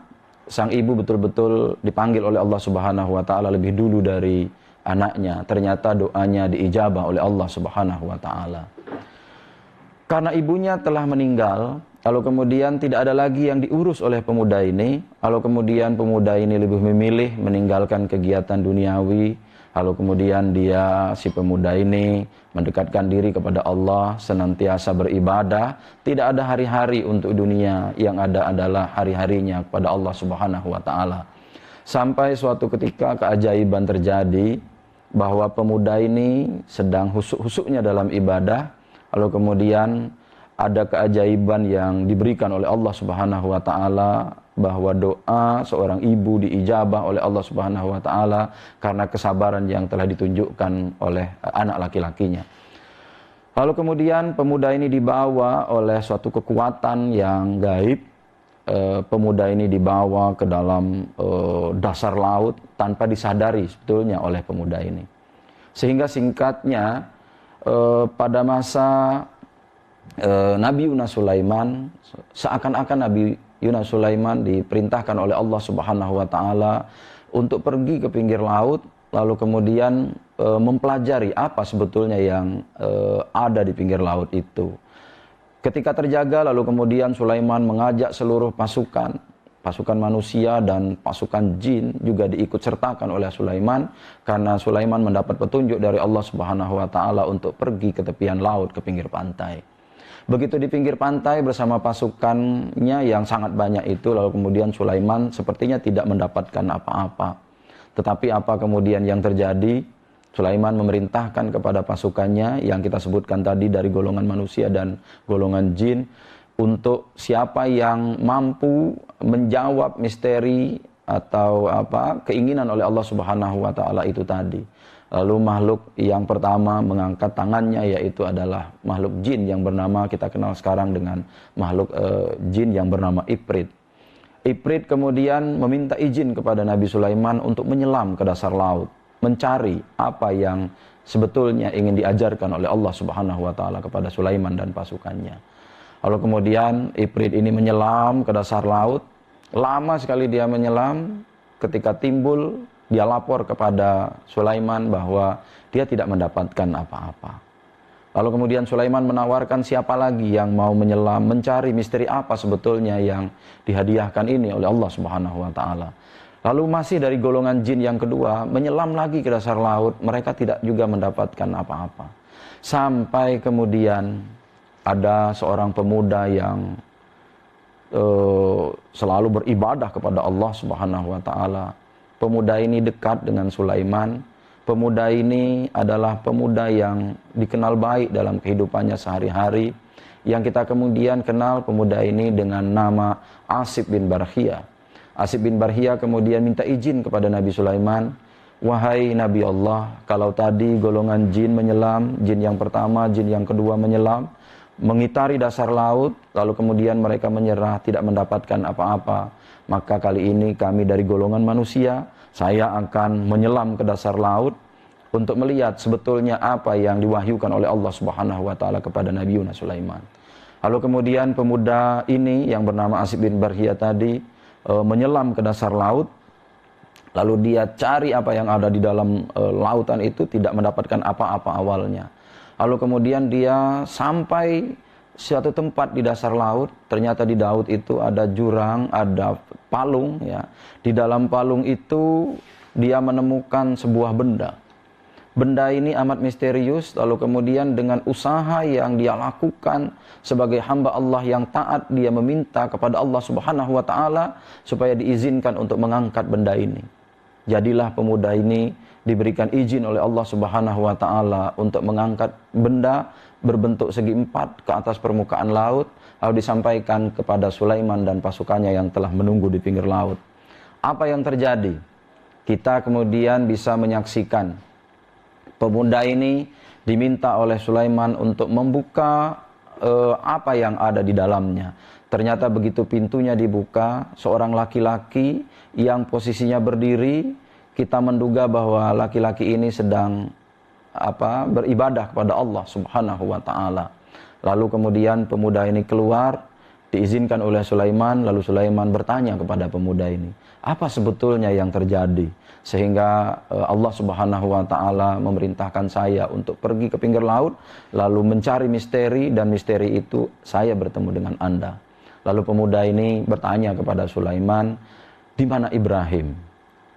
sang ibu betul-betul dipanggil oleh Allah Subhanahu wa taala lebih dulu dari anaknya. Ternyata doanya diijabah oleh Allah Subhanahu wa taala. Karena ibunya telah meninggal, lalu kemudian tidak ada lagi yang diurus oleh pemuda ini, lalu kemudian pemuda ini lebih memilih meninggalkan kegiatan duniawi. Lalu kemudian si pemuda ini mendekatkan diri kepada Allah, senantiasa beribadah. Tidak ada hari-hari untuk dunia, yang ada adalah hari-harinya kepada Allah Subhanahu wa taala. Sampai suatu ketika keajaiban terjadi bahwa pemuda ini sedang husuk-husuknya dalam ibadah. Lalu kemudian ada keajaiban yang diberikan oleh Allah Subhanahu wa taala, bahwa doa seorang ibu diijabah oleh Allah Subhanahu wa taala karena kesabaran yang telah ditunjukkan oleh anak laki-lakinya. Lalu kemudian pemuda ini dibawa oleh suatu kekuatan yang gaib. Pemuda ini dibawa ke dalam dasar laut tanpa disadari sebetulnya oleh pemuda ini. Sehingga singkatnya pada masa Nabi Yunus Sulaiman, seakan-akan Nabi Yunus Sulaiman diperintahkan oleh Allah Subhanahu wa taala untuk pergi ke pinggir laut, lalu kemudian mempelajari apa sebetulnya yang ada di pinggir laut itu. Ketika terjaga, lalu kemudian Sulaiman mengajak seluruh pasukan manusia dan pasukan jin juga diikut sertakan oleh Sulaiman, karena Sulaiman mendapat petunjuk dari Allah Subhanahu wa taala untuk pergi ke tepian laut, ke pinggir pantai. Begitu di pinggir pantai bersama pasukannya yang sangat banyak itu, lalu kemudian Sulaiman sepertinya tidak mendapatkan apa-apa. Tetapi apa kemudian yang terjadi? Sulaiman memerintahkan kepada pasukannya yang kita sebutkan tadi dari golongan manusia dan golongan jin, untuk siapa yang mampu menjawab misteri atau keinginan oleh Allah Subhanahu wa taala itu tadi. Lalu makhluk yang pertama mengangkat tangannya yaitu adalah makhluk jin yang bernama, kita kenal sekarang dengan makhluk jin yang bernama Ifrit. Ifrit kemudian meminta izin kepada Nabi Sulaiman untuk menyelam ke dasar laut, mencari apa yang sebetulnya ingin diajarkan oleh Allah Subhanahu wa taala kepada Sulaiman dan pasukannya. Lalu kemudian Ifrit ini menyelam ke dasar laut. Lama sekali dia menyelam, ketika timbul dia lapor kepada Sulaiman bahwa dia tidak mendapatkan apa-apa. Lalu kemudian Sulaiman menawarkan siapa lagi yang mau menyelam, mencari misteri apa sebetulnya yang dihadiahkan ini oleh Allah Subhanahu wa taala. Lalu masih dari golongan jin yang kedua menyelam lagi ke dasar laut, mereka tidak juga mendapatkan apa-apa. Sampai kemudian ada seorang pemuda yang selalu beribadah kepada Allah Subhanahu wa taala. Pemuda ini dekat dengan Sulaiman. Pemuda ini adalah pemuda yang dikenal baik dalam kehidupannya sehari-hari. Yang kita kemudian kenal pemuda ini dengan nama Asib bin Barhiyah. Asib bin Barhiyah kemudian minta izin kepada Nabi Sulaiman. Wahai Nabi Allah, kalau tadi golongan jin menyelam, jin yang pertama, jin yang kedua menyelam, mengitari dasar laut, lalu kemudian mereka menyerah, tidak mendapatkan apa-apa. Maka kali ini kami dari golongan manusia, saya akan menyelam ke dasar laut untuk melihat sebetulnya apa yang diwahyukan oleh Allah Subhanahu wa taala kepada Nabi Yunus Sulaiman. Lalu kemudian pemuda ini yang bernama Asib bin Barhiyah tadi menyelam ke dasar laut. Lalu dia cari apa yang ada di dalam lautan itu, tidak mendapatkan apa-apa awalnya. Lalu kemudian dia sampai suatu tempat di dasar laut, ternyata di laut itu ada jurang, ada palung ya. Di dalam palung itu dia menemukan sebuah benda. Benda ini amat misterius, lalu kemudian dengan usaha yang dia lakukan sebagai hamba Allah yang taat, dia meminta kepada Allah Subhanahu wa taala supaya diizinkan untuk mengangkat benda ini. Jadilah pemuda ini diberikan izin oleh Allah Subhanahu wa taala untuk mengangkat benda berbentuk segi empat ke atas permukaan laut, lalu disampaikan kepada Sulaiman dan pasukannya yang telah menunggu di pinggir laut. Apa yang terjadi? Kita kemudian bisa menyaksikan pemuda ini diminta oleh Sulaiman untuk membuka apa yang ada di dalamnya. Ternyata begitu pintunya dibuka, seorang laki-laki yang posisinya berdiri, kita menduga bahwa laki-laki ini sedang beribadah kepada Allah Subhanahu wa taala. Lalu kemudian pemuda ini keluar, diizinkan oleh Sulaiman, lalu Sulaiman bertanya kepada pemuda ini, apa sebetulnya yang terjadi sehingga Allah Subhanahu wa taala memerintahkan saya untuk pergi ke pinggir laut lalu mencari misteri, dan misteri itu saya bertemu dengan Anda. Lalu pemuda ini bertanya kepada Sulaiman, di mana Ibrahim?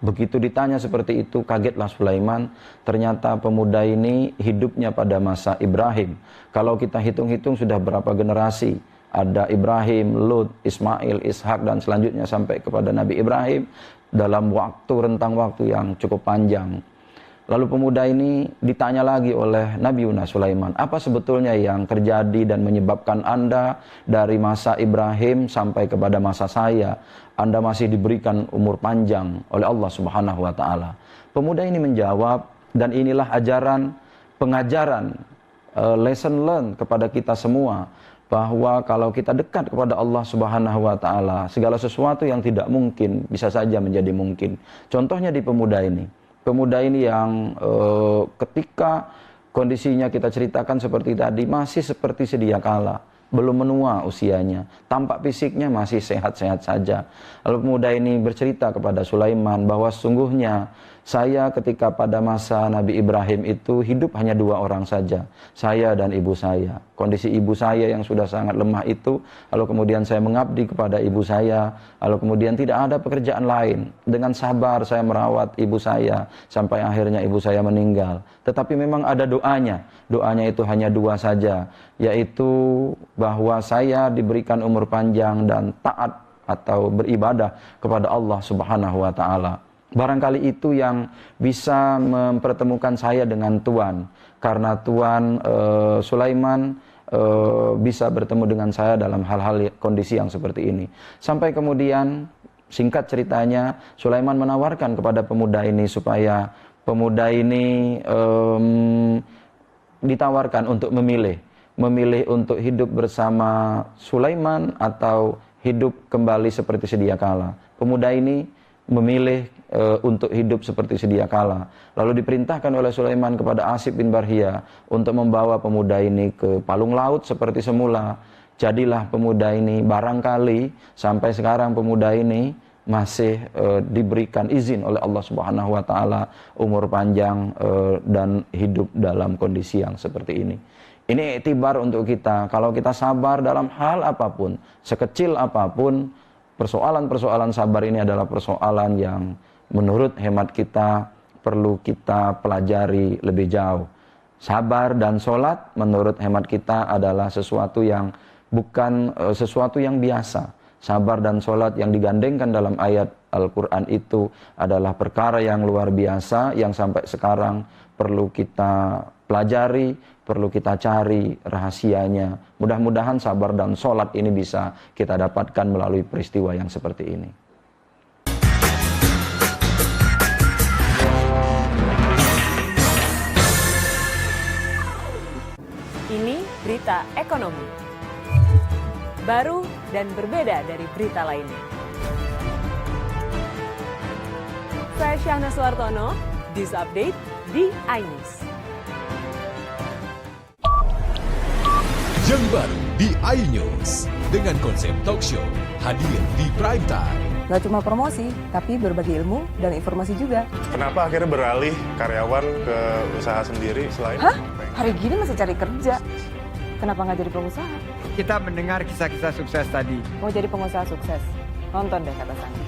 Begitu ditanya seperti itu, kagetlah Sulaiman. Ternyata pemuda ini hidupnya pada masa Ibrahim. Kalau kita hitung-hitung sudah berapa generasi. Ada Ibrahim, Lut, Ismail, Ishak, dan selanjutnya sampai kepada Nabi Ibrahim. Dalam rentang waktu yang cukup panjang. Lalu pemuda ini ditanya lagi oleh Nabi Yunus Sulaiman, apa sebetulnya yang terjadi dan menyebabkan Anda dari masa Ibrahim sampai kepada masa saya, Anda masih diberikan umur panjang oleh Allah Subhanahu wa taala. Pemuda ini menjawab, dan inilah pengajaran, lesson learned kepada kita semua, bahwa kalau kita dekat kepada Allah Subhanahu wa taala, segala sesuatu yang tidak mungkin bisa saja menjadi mungkin. Contohnya di pemuda ini. Pemuda ini yang ketika kondisinya kita ceritakan seperti tadi, masih seperti sedia kala, belum menua usianya, tampak fisiknya masih sehat-sehat saja. Lalu pemuda ini bercerita kepada Sulaiman bahwa sesungguhnya saya ketika pada masa Nabi Ibrahim itu hidup hanya 2 orang saja, saya dan ibu saya. Kondisi ibu saya yang sudah sangat lemah itu, lalu kemudian saya mengabdi kepada ibu saya, lalu kemudian tidak ada pekerjaan lain. Dengan sabar saya merawat ibu saya, sampai akhirnya ibu saya meninggal. Tetapi memang ada doanya itu hanya 2 saja, yaitu bahwa saya diberikan umur panjang dan taat atau beribadah kepada Allah Subhanahu wa taala. Barangkali itu yang bisa mempertemukan saya dengan Tuhan, karena Tuhan Sulaiman bisa bertemu dengan saya dalam hal-hal kondisi yang seperti ini. Sampai kemudian Singkat ceritanya, Sulaiman menawarkan kepada pemuda ini supaya pemuda ini ditawarkan untuk memilih untuk hidup bersama Sulaiman atau hidup kembali seperti sedia kala. Pemuda ini memilih untuk hidup seperti sedia kala. Lalu diperintahkan oleh Sulaiman kepada Asif bin Barhia untuk membawa pemuda ini ke palung laut seperti semula. Jadilah pemuda ini, barangkali sampai sekarang pemuda ini masih diberikan izin oleh Allah Subhanahu wa taala umur panjang dan hidup dalam kondisi yang seperti ini. Ini iktibar untuk kita. Kalau kita sabar dalam hal apapun, sekecil apapun, persoalan-persoalan sabar ini adalah persoalan yang menurut hemat kita perlu kita pelajari lebih jauh. Sabar dan sholat menurut hemat kita adalah sesuatu yang bukan sesuatu yang biasa. Sabar dan sholat yang digandengkan dalam ayat Al-Quran itu adalah perkara yang luar biasa yang sampai sekarang perlu kita pelajari, perlu kita cari rahasianya. Mudah-mudahan sabar dan sholat ini bisa kita dapatkan melalui peristiwa yang seperti ini. Ini berita ekonomi. Baru dan berbeda dari berita lainnya. Saya Syahna Suartono, News Update di iNews. Yang baru di iNews dengan konsep talk show hadir di prime time. Gak cuma promosi, tapi berbagi ilmu dan informasi juga. Kenapa akhirnya beralih karyawan ke usaha sendiri selain... Hah? Hari gini masih cari kerja. Kenapa nggak jadi pengusaha? Kita mendengar kisah-kisah sukses tadi. Mau jadi pengusaha sukses? Nonton deh Kata Sandi.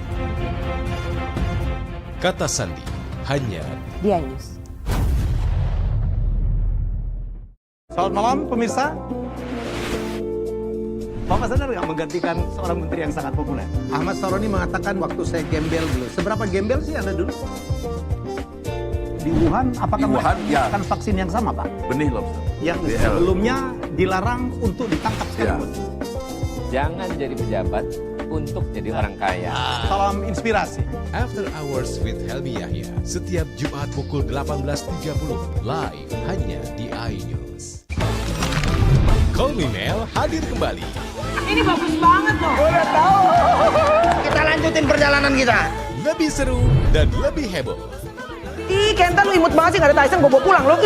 Kata Sandi, hanya di iNews. Selamat malam pemirsa. Bapak sadar nggak menggantikan seorang menteri yang sangat populer? Ahmad Saroni mengatakan waktu saya gembel dulu. Seberapa gembel sih Anda dulu? Di Wuhan, apakah melakukan vaksin yang sama, Pak? Benih lobster. Yang sebelumnya dilarang untuk ditangkap sekalipun. Jangan jadi pejabat untuk jadi orang kaya. Salam inspirasi. After Hours with Helmi Yahya setiap Jumat pukul 18.30 live hanya di iNews. Call Me Mel hadir kembali. Ini bagus banget loh. Udah tahu. Kita lanjutin perjalanan kita. Lebih seru dan lebih heboh. Ih, Kenta lu imut banget sih, gak ada Tyson, gue bawa pulang lo.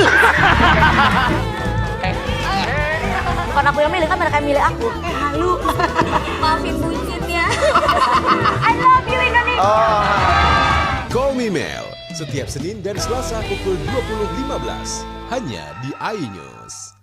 Bukan aku yang milih, kan mereka yang milih aku. Halu. Maafin bucinnya. I love you Indonesia. Call Me Mel setiap Senin dan Selasa pukul 20.15 hanya di iNews.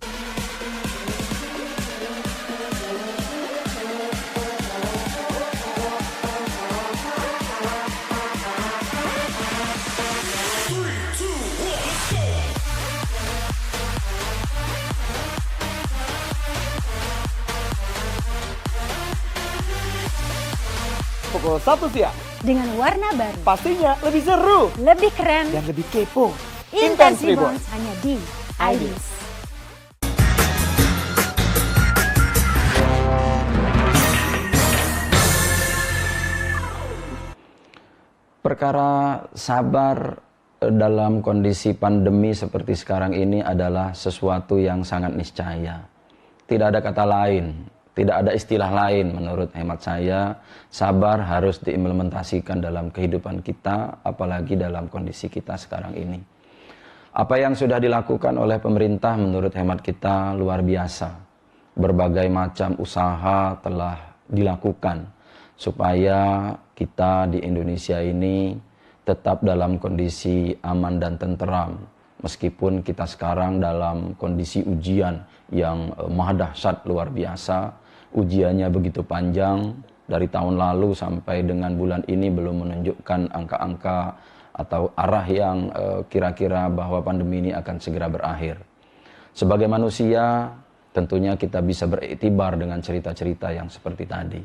Pukul 1 siang. Dengan warna baru. Pastinya lebih seru. Lebih keren. Dan lebih kepo. Intense Reborn hanya di iNews. Perkara sabar dalam kondisi pandemi seperti sekarang ini adalah sesuatu yang sangat niscaya. Tidak ada kata lain. Tidak ada istilah lain menurut hemat saya, sabar harus diimplementasikan dalam kehidupan kita, apalagi dalam kondisi kita sekarang ini. Apa yang sudah dilakukan oleh pemerintah menurut hemat kita luar biasa. Berbagai macam usaha telah dilakukan supaya kita di Indonesia ini tetap dalam kondisi aman dan tenteram. Meskipun kita sekarang dalam kondisi ujian yang maha dahsyat luar biasa, ujiannya begitu panjang, dari tahun lalu sampai dengan bulan ini belum menunjukkan angka-angka atau arah yang kira-kira bahwa pandemi ini akan segera berakhir. Sebagai manusia, tentunya kita bisa beriktibar dengan cerita-cerita yang seperti tadi.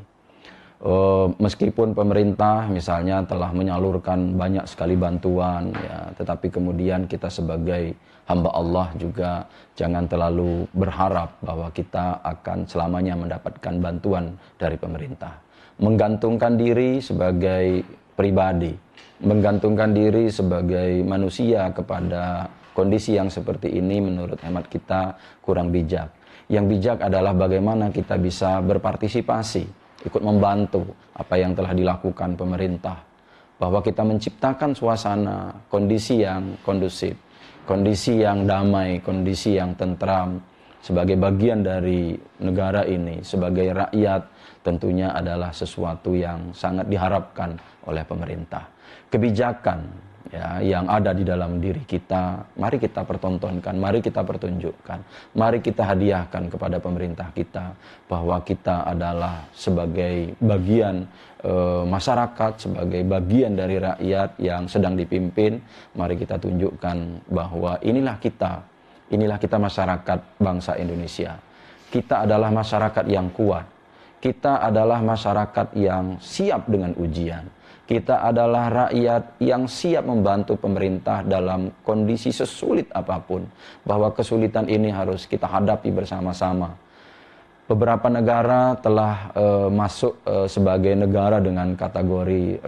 Meskipun pemerintah misalnya telah menyalurkan banyak sekali bantuan, ya, tetapi kemudian kita sebagai hamba Allah juga jangan terlalu berharap bahwa kita akan selamanya mendapatkan bantuan dari pemerintah. Menggantungkan diri sebagai pribadi, menggantungkan diri sebagai manusia kepada kondisi yang seperti ini menurut hemat kita kurang bijak. Yang bijak adalah bagaimana kita bisa berpartisipasi, ikut membantu apa yang telah dilakukan pemerintah. Bahwa kita menciptakan suasana, kondisi yang kondusif, kondisi yang damai, kondisi yang tentram. Sebagai bagian dari negara ini, sebagai rakyat, tentunya adalah sesuatu yang sangat diharapkan oleh pemerintah. Kebijakan ya, yang ada di dalam diri kita, mari kita pertontonkan, mari kita pertunjukkan, mari kita hadiahkan kepada pemerintah kita bahwa kita adalah sebagai bagian masyarakat, sebagai bagian dari rakyat yang sedang dipimpin. Mari kita tunjukkan bahwa inilah kita masyarakat bangsa Indonesia. Kita adalah masyarakat yang kuat, kita adalah masyarakat yang siap dengan ujian. Kita adalah rakyat yang siap membantu pemerintah dalam kondisi sesulit apapun. Bahwa kesulitan ini harus kita hadapi bersama-sama. Beberapa negara telah masuk sebagai negara dengan kategori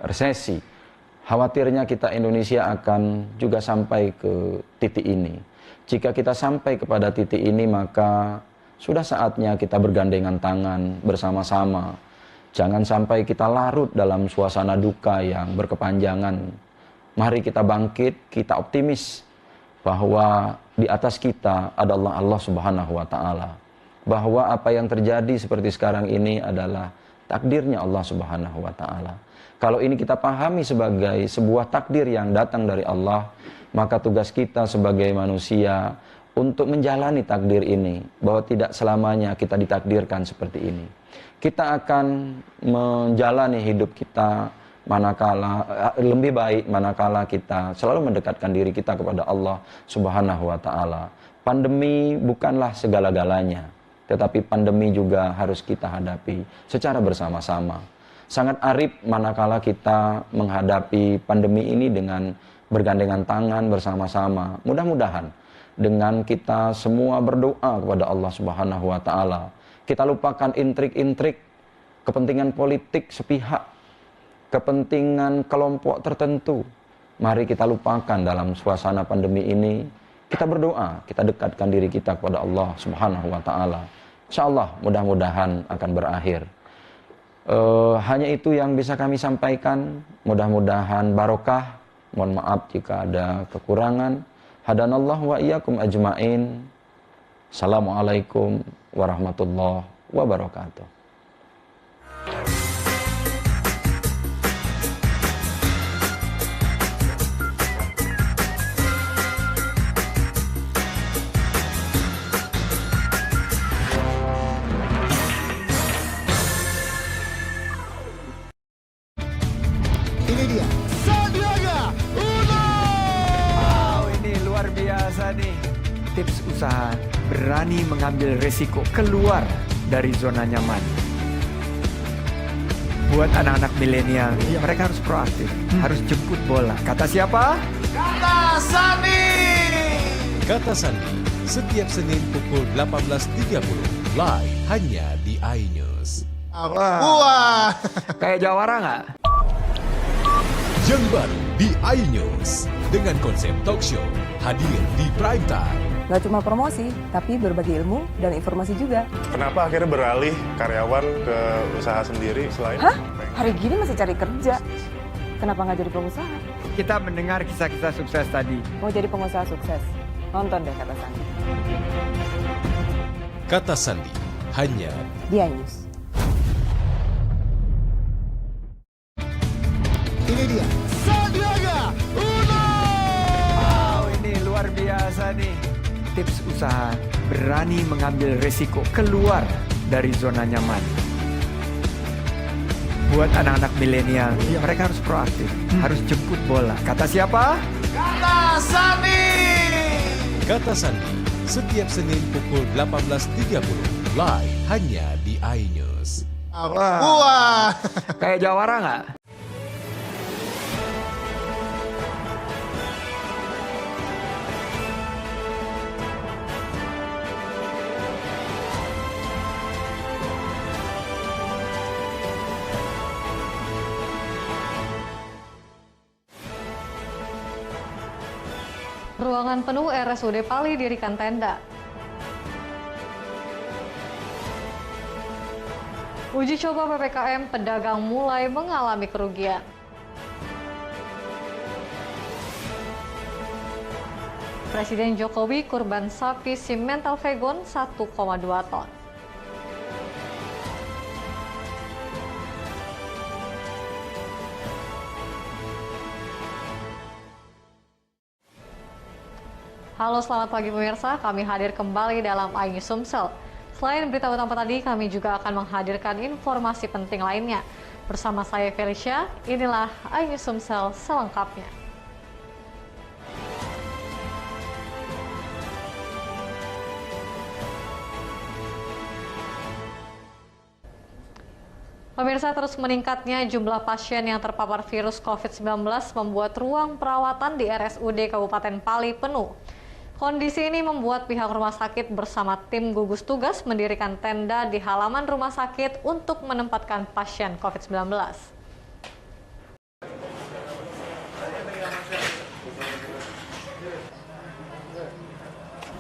resesi. Khawatirnya kita Indonesia akan juga sampai ke titik ini. Jika kita sampai kepada titik ini, maka sudah saatnya kita bergandengan tangan bersama-sama. Jangan sampai kita larut dalam suasana duka yang berkepanjangan. Mari kita bangkit, kita optimis bahwa di atas kita adalah Allah Subhanahu wa Ta'ala. Bahwa apa yang terjadi seperti sekarang ini adalah takdirnya Allah Subhanahu wa Ta'ala. Kalau ini kita pahami sebagai sebuah takdir yang datang dari Allah, maka tugas kita sebagai manusia untuk menjalani takdir ini, bahwa tidak selamanya kita ditakdirkan seperti ini. Kita akan menjalani hidup kita manakala lebih baik manakala kita selalu mendekatkan diri kita kepada Allah Subhanahu wa Ta'ala. Pandemi bukanlah segala-galanya, tetapi pandemi juga harus kita hadapi secara bersama-sama. Sangat arif manakala kita menghadapi pandemi ini dengan bergandengan tangan bersama-sama. Mudah-mudahan dengan kita semua berdoa kepada Allah Subhanahu wa Ta'ala, kita lupakan intrik-intrik kepentingan politik sepihak, kepentingan kelompok tertentu. Mari kita lupakan dalam suasana pandemi ini. Kita berdoa, kita dekatkan diri kita kepada Allah Subhanahu wa Ta'ala. InsyaAllah mudah-mudahan akan berakhir. Hanya itu yang bisa kami sampaikan. Mudah-mudahan barokah. Mohon maaf jika ada kekurangan. Hadanallahu wa iyyakum ajmain. Assalamualaikum warahmatullahi wabarakatuh. Ini dia, Sandiaga Uno. Wow, ini luar biasa nih. Tips usaha, berani mengambil resiko, keluar dari zona nyaman. Buat anak-anak milenial, mereka harus proaktif, harus jemput bola. Kata siapa? Kata Sandi. Kata Sandi, setiap Senin pukul 18.30, live hanya di iNews. Wah. Kayak jawara nggak? Yang baru di iNews, dengan konsep talk show, hadir di prime time. Gak cuma promosi, tapi berbagi ilmu dan informasi juga. Kenapa akhirnya beralih karyawan ke usaha sendiri selain... Hah? Hari gini masih cari kerja. Kenapa nggak jadi pengusaha? Kita mendengar kisah-kisah sukses tadi. Mau jadi pengusaha sukses? Nonton deh Kata Sandi. Kata Sandi, hanya di iNews. Ini dia, Sandiaga Uno. Wow, ini luar biasa nih. Tips usaha, berani mengambil resiko, keluar dari zona nyaman. Buat anak-anak milenial, mereka harus proaktif, harus jemput bola. Kata siapa? Kata Sandi. Kata Sandi, setiap Senin pukul 18.30, live hanya di iNews. Wah. Kayak jawara nggak? Ruangan penuh RSUD Pali dirikan tenda. Uji coba PPKM, pedagang mulai mengalami kerugian. Presiden Jokowi kurban sapi Simmental Vegon 1,2 ton. Halo, selamat pagi pemirsa. Kami hadir kembali dalam iNews Sumsel. Selain berita utama tadi, kami juga akan menghadirkan informasi penting lainnya. Bersama saya Felicia, inilah iNews Sumsel selengkapnya. Pemirsa, terus meningkatnya jumlah pasien yang terpapar virus COVID-19 membuat ruang perawatan di RSUD Kabupaten Pali penuh. Kondisi ini membuat pihak rumah sakit bersama tim gugus tugas mendirikan tenda di halaman rumah sakit untuk menempatkan pasien COVID-19.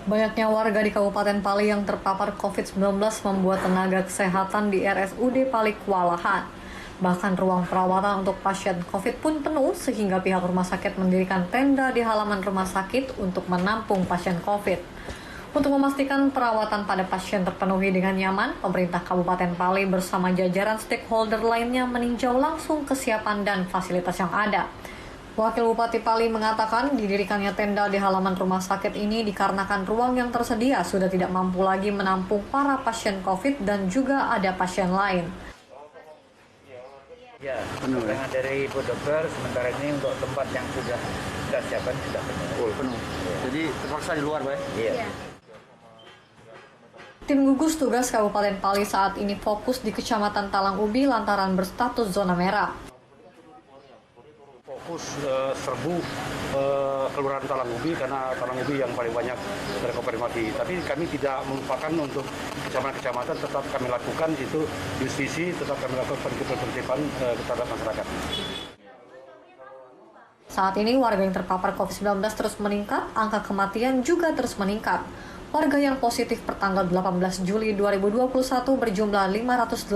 Banyaknya warga di Kabupaten Pali yang terpapar COVID-19 membuat tenaga kesehatan di RSUD Pali kewalahan. Bahkan ruang perawatan untuk pasien COVID pun penuh sehingga pihak rumah sakit mendirikan tenda di halaman rumah sakit untuk menampung pasien COVID. Untuk memastikan perawatan pada pasien terpenuhi dengan nyaman, pemerintah Kabupaten Pali bersama jajaran stakeholder lainnya meninjau langsung kesiapan dan fasilitas yang ada. Wakil Bupati Pali mengatakan didirikannya tenda di halaman rumah sakit ini dikarenakan ruang yang tersedia sudah tidak mampu lagi menampung para pasien COVID dan juga ada pasien lain. Ya, dengan dari Ibu Dokter, sementara ini untuk tempat yang sudah siapkan sudah penuh. Oh, penuh. Jadi terpaksa di luar, Pak? Iya. Tim gugus tugas Kabupaten Pali saat ini fokus di Kecamatan Talang Ubi lantaran berstatus zona merah. Fokus serbu Kelurahan Talang Ubi karena Talang Ubi yang paling banyak terkonfirmasi. Tapi kami tidak melupakan untuk kecamatan-kecamatan tetap kami lakukan itu justisi, tetap kami lakukan penertiban terhadap masyarakat. Saat ini warga yang terpapar COVID-19 terus meningkat, angka kematian juga terus meningkat. Warga yang positif pertanggal 18 Juli 2021 berjumlah 580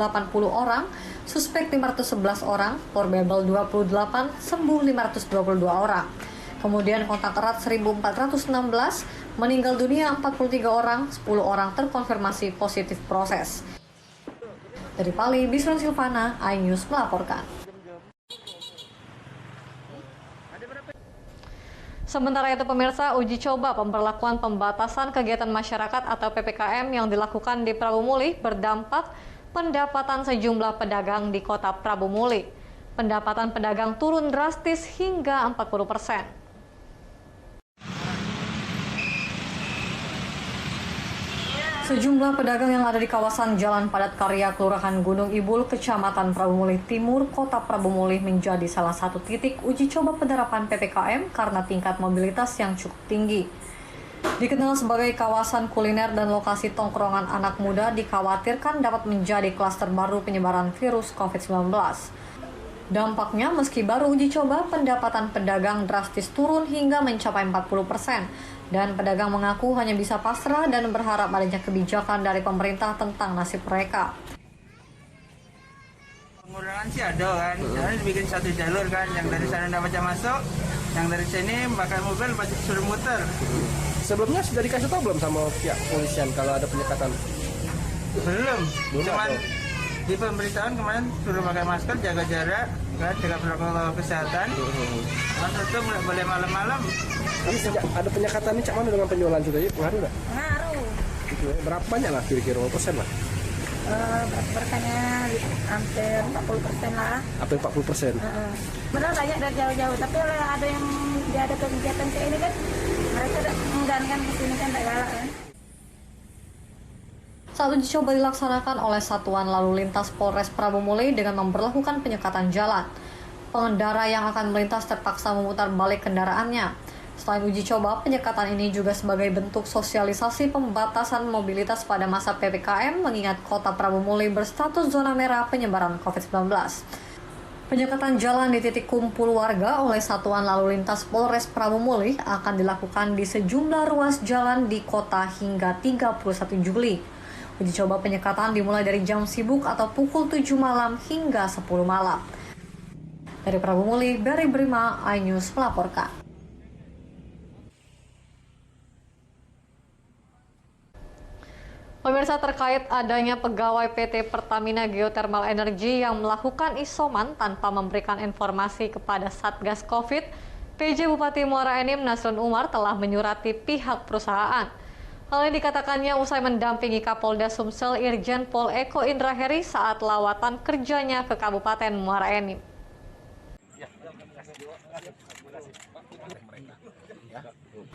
orang, suspek 511 orang, probable 28, sembuh 522 orang. Kemudian kontak erat 1416, meninggal dunia 43 orang, 10 orang terkonfirmasi positif proses. Dari Pali, Bisran Silvana, iNews melaporkan. Sementara itu pemirsa, uji coba pemberlakuan pembatasan kegiatan masyarakat atau PPKM yang dilakukan di Prabu Muli berdampak pendapatan sejumlah pedagang di kota Prabu Muli. Pendapatan pedagang turun drastis hingga 40%. Sejumlah pedagang yang ada di kawasan Jalan Padat Karya, Kelurahan Gunung Ibul, Kecamatan Prabu Muli Timur, Kota Prabu Muli menjadi salah satu titik uji coba penerapan PPKM karena tingkat mobilitas yang cukup tinggi. Dikenal sebagai kawasan kuliner dan lokasi tongkrongan anak muda, dikhawatirkan dapat menjadi klaster baru penyebaran virus COVID-19. Dampaknya, meski baru uji coba, pendapatan pedagang drastis turun hingga mencapai 40%. Dan pedagang mengaku hanya bisa pasrah dan berharap adanya kebijakan dari pemerintah tentang nasib mereka. Pengurangan sih ada kan, jadi dibikin satu jalur kan, yang dari sana tidak baca masuk, yang dari sini pakai mobil pasti suruh muter. Sebelumnya sudah dikasih tahu belum sama pihak polisian kalau ada penyekatan? Belum. Cuman di pemberitahuan kemarin suruh pakai masker, jaga jarak, kan, jaga protokol kesehatan. Itu nggak boleh malam-malam. Jadi sejak ada penyekatan ini, cak mana dengan penjualan sudah? Pengaruh nggak? Pengaruh. Gitu, berapa banyak lah kira-kira, berapa persen lah? Persennya hampir 40% lah. Hampir 40%? Benar banyak dari jauh-jauh, tapi kalau ada yang dia ada kegiatan kayak ini kan, mereka enggan kan kesini kan tak galak kan. saat uji coba dilaksanakan oleh Satuan Lalu Lintas Polres Prabu Muli dengan memberlakukan penyekatan jalan. Pengendara yang akan melintas terpaksa memutar balik kendaraannya. Selain uji coba, penyekatan ini juga sebagai bentuk sosialisasi pembatasan mobilitas pada masa PPKM mengingat kota Prabu Muli berstatus zona merah penyebaran COVID-19. Penyekatan jalan di titik kumpul warga oleh Satuan Lalu Lintas Polres Prabu Muli akan dilakukan di sejumlah ruas jalan di kota hingga 31 Juli. Uji coba penyekatan dimulai dari jam sibuk atau pukul 7 malam hingga 10 malam. Dari Prabu Muli, Berry Brima, iNews melaporkan. Pemirsa, terkait adanya pegawai PT Pertamina Geothermal Energy yang melakukan isoman tanpa memberikan informasi kepada Satgas Covid, PJ Bupati Muara Enim Nasrun Umar telah menyurati pihak perusahaan. Hal ini dikatakannya usai mendampingi Kapolda Sumsel Irjen Pol Eko Indra Heri saat lawatan kerjanya ke Kabupaten Muara Enim.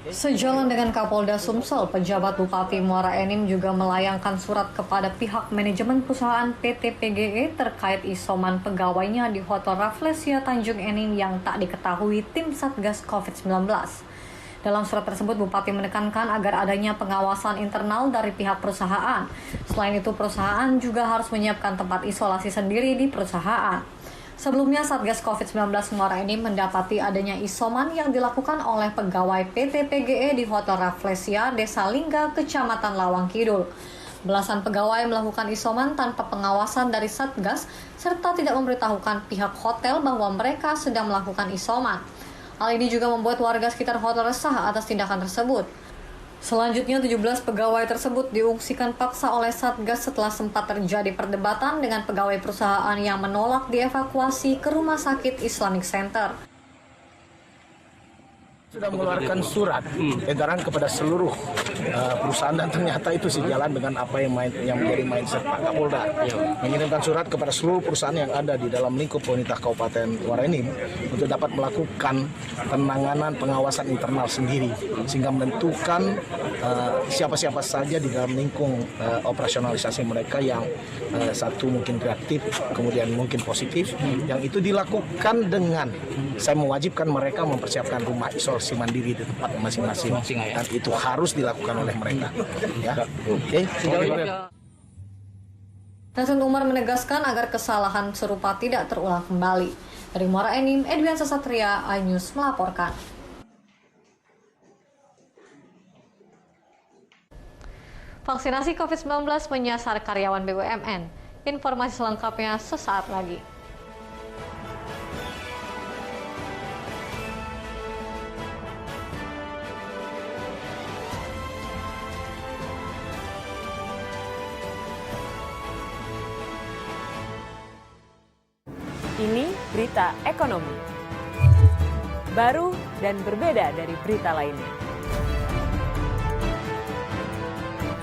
Sejalan dengan Kapolda Sumsel, pejabat Bupati Muara Enim juga melayangkan surat kepada pihak manajemen perusahaan PT PGE terkait isoman pegawainya di Hotel Rafflesia Tanjung Enim yang tak diketahui tim Satgas COVID-19. Dalam surat tersebut, Bupati menekankan agar adanya pengawasan internal dari pihak perusahaan. Selain itu, perusahaan juga harus menyiapkan tempat isolasi sendiri di perusahaan. Sebelumnya, Satgas COVID-19 Muara Enim mendapati adanya isoman yang dilakukan oleh pegawai PT PGE di Hotel Rafflesia, Desa Lingga, Kecamatan Lawang Kidul. Belasan pegawai melakukan isoman tanpa pengawasan dari Satgas, serta tidak memberitahukan pihak hotel bahwa mereka sedang melakukan isoman. Hal ini juga membuat warga sekitar hotel resah atas tindakan tersebut. Selanjutnya, 17 pegawai tersebut diungsikan paksa oleh Satgas setelah sempat terjadi perdebatan dengan pegawai perusahaan yang menolak dievakuasi ke Rumah Sakit Islamic Center. Sudah mengeluarkan surat edaran kepada seluruh perusahaan dan ternyata itu sejalan dengan apa yang menjadi mindset Pak Kapolda. Mengirimkan surat kepada seluruh perusahaan yang ada di dalam lingkup pemerintah Kabupaten Muara Enim untuk dapat melakukan penanganan pengawasan internal sendiri sehingga menentukan siapa-siapa saja di dalam lingkung operasionalisasi mereka yang satu mungkin reaktif, kemudian mungkin positif, yang itu dilakukan dengan saya mewajibkan mereka mempersiapkan rumah isolasi mandiri di tempat masing-masing dan itu harus dilakukan oleh mereka. Ya, oke. Nasrun Umar menegaskan agar kesalahan serupa tidak terulang kembali. Dari Muara Enim, Edwian Sasatria, iNews melaporkan. Vaksinasi COVID-19 menyasar karyawan BUMN. Informasi selengkapnya sesaat lagi. Ini berita ekonomi. Baru dan berbeda dari berita lainnya.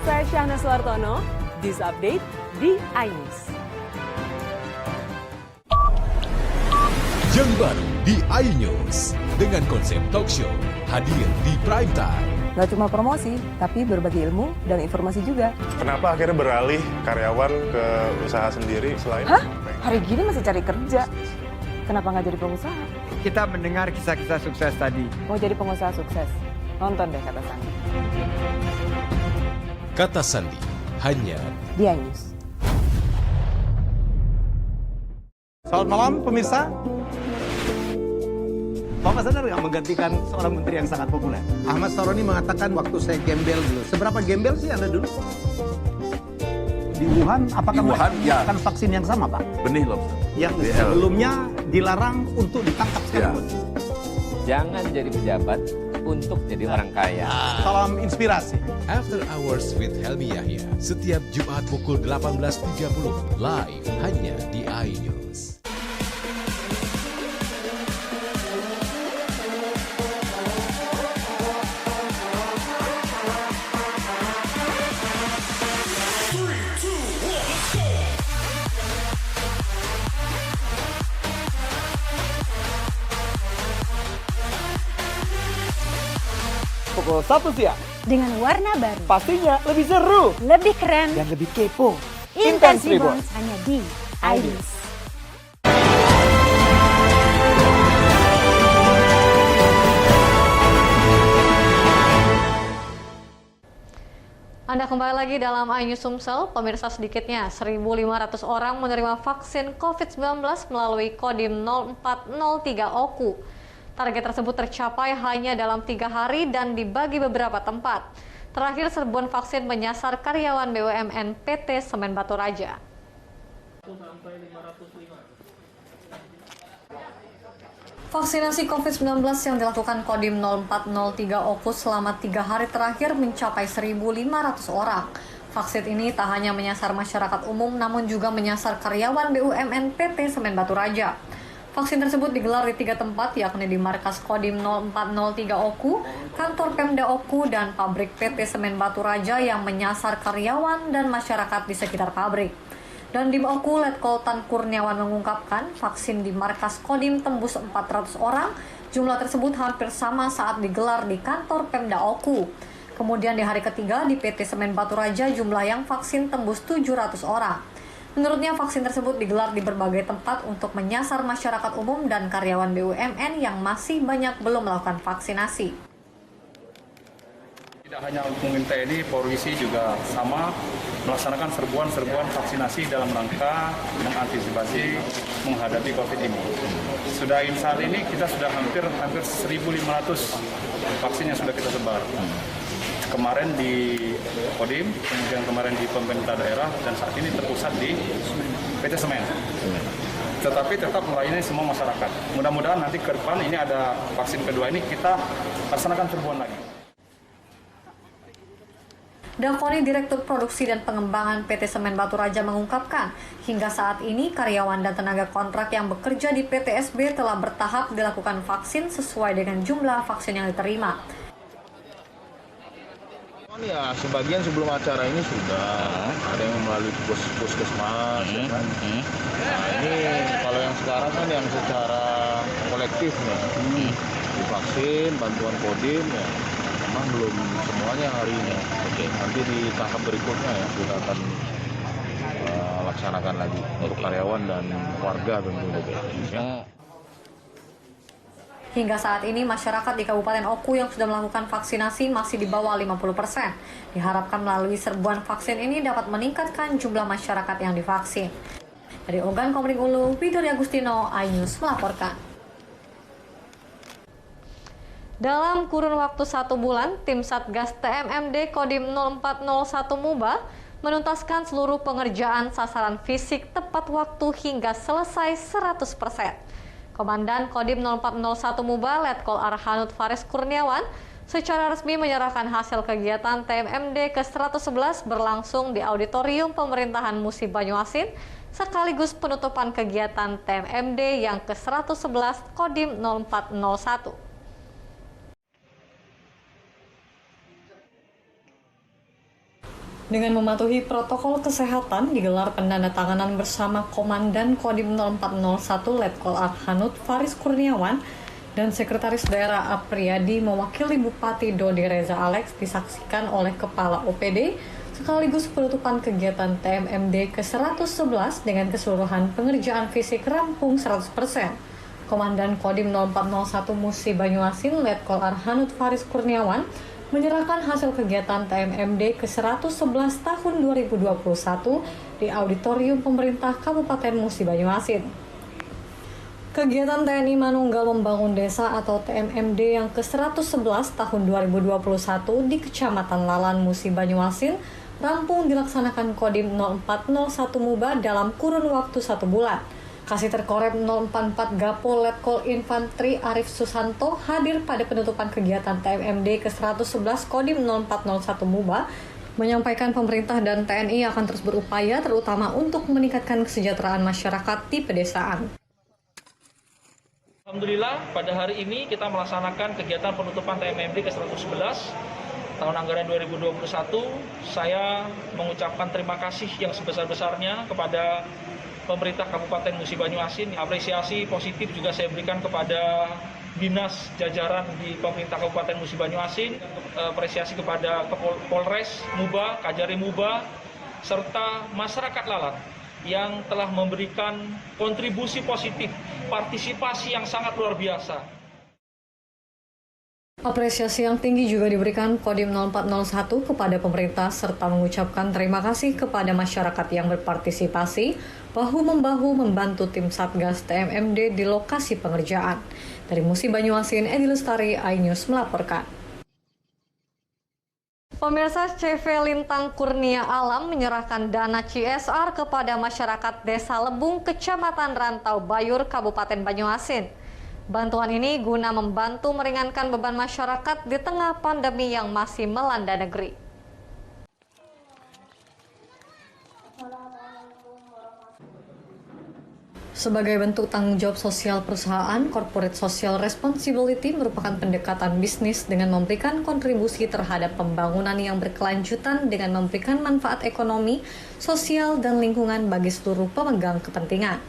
Saya Syahna Suartono, This Update di iNews. Yang baru di iNews dengan konsep talk show hadir di prime time. Gak cuma promosi, tapi berbagi ilmu dan informasi juga. Kenapa akhirnya beralih karyawan ke usaha sendiri selain... Hah? Hari gini masih cari kerja. Kenapa nggak jadi pengusaha? Kita mendengar kisah-kisah sukses tadi. Mau jadi pengusaha sukses? Nonton deh Kata Sandi. Kata Sandi, hanya di iNews. Selamat malam pemirsa. Bapak sadar nggak menggantikan seorang menteri yang sangat populer? Ahmad Saroni mengatakan waktu saya gembel dulu. Seberapa gembel sih Anda dulu? Di Wuhan, apakah mereka menggunakan vaksin yang sama, Pak? Benih lobster. Yang sebelumnya dilarang untuk ditangkap sekarang. Jangan jadi pejabat untuk jadi orang kaya. Salam inspirasi. After Hours with Helmi Yahya setiap Jumat pukul 18.30 live hanya di iNews. Pukul 1 siang, dengan warna baru. Pastinya lebih seru, Lebih keren, dan lebih kepo. Intense Reborn hanya di iNews. Anda kembali lagi dalam iNews Sumsel. Pemirsa, sedikitnya 1.500 orang menerima vaksin COVID-19 melalui Kodim 0403 OKU. Target tersebut tercapai hanya dalam 3 hari dan dibagi beberapa tempat. Terakhir, serbuan vaksin menyasar karyawan BUMN PT Semen Batu Raja. Vaksinasi COVID-19 yang dilakukan Kodim 0403 OKU selama 3 hari terakhir mencapai 1.500 orang. Vaksin ini tak hanya menyasar masyarakat umum, namun juga menyasar karyawan BUMN PT Semen Batu Raja. Vaksin tersebut digelar di 3 tempat, yakni di markas Kodim 0403 OKU, kantor Pemda OKU, dan pabrik PT Semen Batu Raja yang menyasar karyawan dan masyarakat di sekitar pabrik. Dan di OKU, Letkol Tan Kurniawan mengungkapkan vaksin di markas Kodim tembus 400 orang. Jumlah tersebut hampir sama saat digelar di kantor Pemda OKU. Kemudian di hari ketiga di PT Semen Batu Raja jumlah yang vaksin tembus 700 orang. Menurutnya vaksin tersebut digelar di berbagai tempat untuk menyasar masyarakat umum dan karyawan BUMN yang masih banyak belum melakukan vaksinasi. Tidak hanya mungkin TNI, Polri juga sama melaksanakan serbuan-serbuan vaksinasi dalam rangka mengantisipasi menghadapi COVID ini. Sudah saat ini kita sudah hampir 1.500 vaksin yang sudah kita sebar. Kemarin di Kodim, kemudian kemarin di pemerintah daerah, dan saat ini terpusat di PT Semen. Tetapi tetap melayani semua masyarakat. Mudah-mudahan nanti ke depan ini ada vaksin kedua ini kita laksanakan serbuan lagi. Davoni, Direktur Produksi dan Pengembangan PT Semen Batu Raja mengungkapkan, hingga saat ini karyawan dan tenaga kontrak yang bekerja di PTSB telah bertahap dilakukan vaksin sesuai dengan jumlah vaksin yang diterima. Ya, sebagian sebelum acara ini sudah ada yang melalui puskesmas, ya kan? Nah, ini kalau yang sekarang kan yang secara kolektif nih, divaksin, bantuan Kodim, ya memang belum semuanya hari ini. Oke, nanti di tahap berikutnya ya kita akan laksanakan lagi untuk karyawan dan warga tentunya. Ya. Hingga saat ini, masyarakat di Kabupaten Oku yang sudah melakukan vaksinasi masih di bawah 50%. Diharapkan melalui serbuan vaksin ini dapat meningkatkan jumlah masyarakat yang divaksin. Dari Ogan Komering Ulu, Widuri Agustino, iNews melaporkan. Dalam kurun waktu 1 bulan, tim Satgas TMMD Kodim 0401 MUBA menuntaskan seluruh pengerjaan sasaran fisik tepat waktu hingga selesai 100%. Komandan Kodim 0401 MUBA, Letkol Arhanut Faris Kurniawan, secara resmi menyerahkan hasil kegiatan TMMD ke-111 berlangsung di Auditorium Pemerintahan Musi Banyuasin, sekaligus penutupan kegiatan TMMD yang ke-111 Kodim 0401. Dengan mematuhi protokol kesehatan, digelar pendandatanganan bersama Komandan Kodim 0401 Letkol Arhanut Faris Kurniawan dan Sekretaris Daerah Apriyadi mewakili Bupati Dodi Reza Alex disaksikan oleh Kepala OPD sekaligus penutupan kegiatan TMMD ke-111 dengan keseluruhan pengerjaan fisik rampung 100%. Komandan Kodim 0401 Musi Banyuasin Letkol Arhanut Faris Kurniawan menyerahkan hasil kegiatan TMMD ke-111 tahun 2021 di Auditorium Pemerintah Kabupaten Musi Banyuasin. Kegiatan TNI Manunggal Membangun Desa atau TMMD yang ke-111 tahun 2021 di Kecamatan Lalan Musi Banyuasin rampung dilaksanakan Kodim 0401 MUBA dalam kurun waktu 1 bulan. Kasiter Korem 044 Gapo Letkol Infantri Arif Susanto hadir pada penutupan kegiatan TMMD ke-111 Kodim 0401 MUBA, menyampaikan pemerintah dan TNI akan terus berupaya terutama untuk meningkatkan kesejahteraan masyarakat di pedesaan. Alhamdulillah, pada hari ini kita melaksanakan kegiatan penutupan TMMD ke-111 tahun anggaran 2021. Saya mengucapkan terima kasih yang sebesar-besarnya kepada pemerintah Kabupaten Musi Banyuasin. Apresiasi positif juga saya berikan kepada dinas jajaran di pemerintah Kabupaten Musi Banyuasin, apresiasi kepada Polres Muba, Kajari Muba, serta masyarakat Lalat yang telah memberikan kontribusi positif, partisipasi yang sangat luar biasa. Apresiasi yang tinggi juga diberikan Kodim 0401 kepada pemerintah serta mengucapkan terima kasih kepada masyarakat yang berpartisipasi bahu-membahu membantu tim Satgas TMMD di lokasi pengerjaan. Dari Musi Banyuasin, Edi Lestari, iNews melaporkan. Pemirsa, CV Lintang Kurnia Alam menyerahkan dana CSR kepada masyarakat Desa Lebung, Kecamatan Rantau Bayur, Kabupaten Banyuasin. Bantuan ini guna membantu meringankan beban masyarakat di tengah pandemi yang masih melanda negeri. Sebagai bentuk tanggung jawab sosial perusahaan, corporate social responsibility merupakan pendekatan bisnis dengan memberikan kontribusi terhadap pembangunan yang berkelanjutan dengan memberikan manfaat ekonomi, sosial, dan lingkungan bagi seluruh pemegang kepentingan.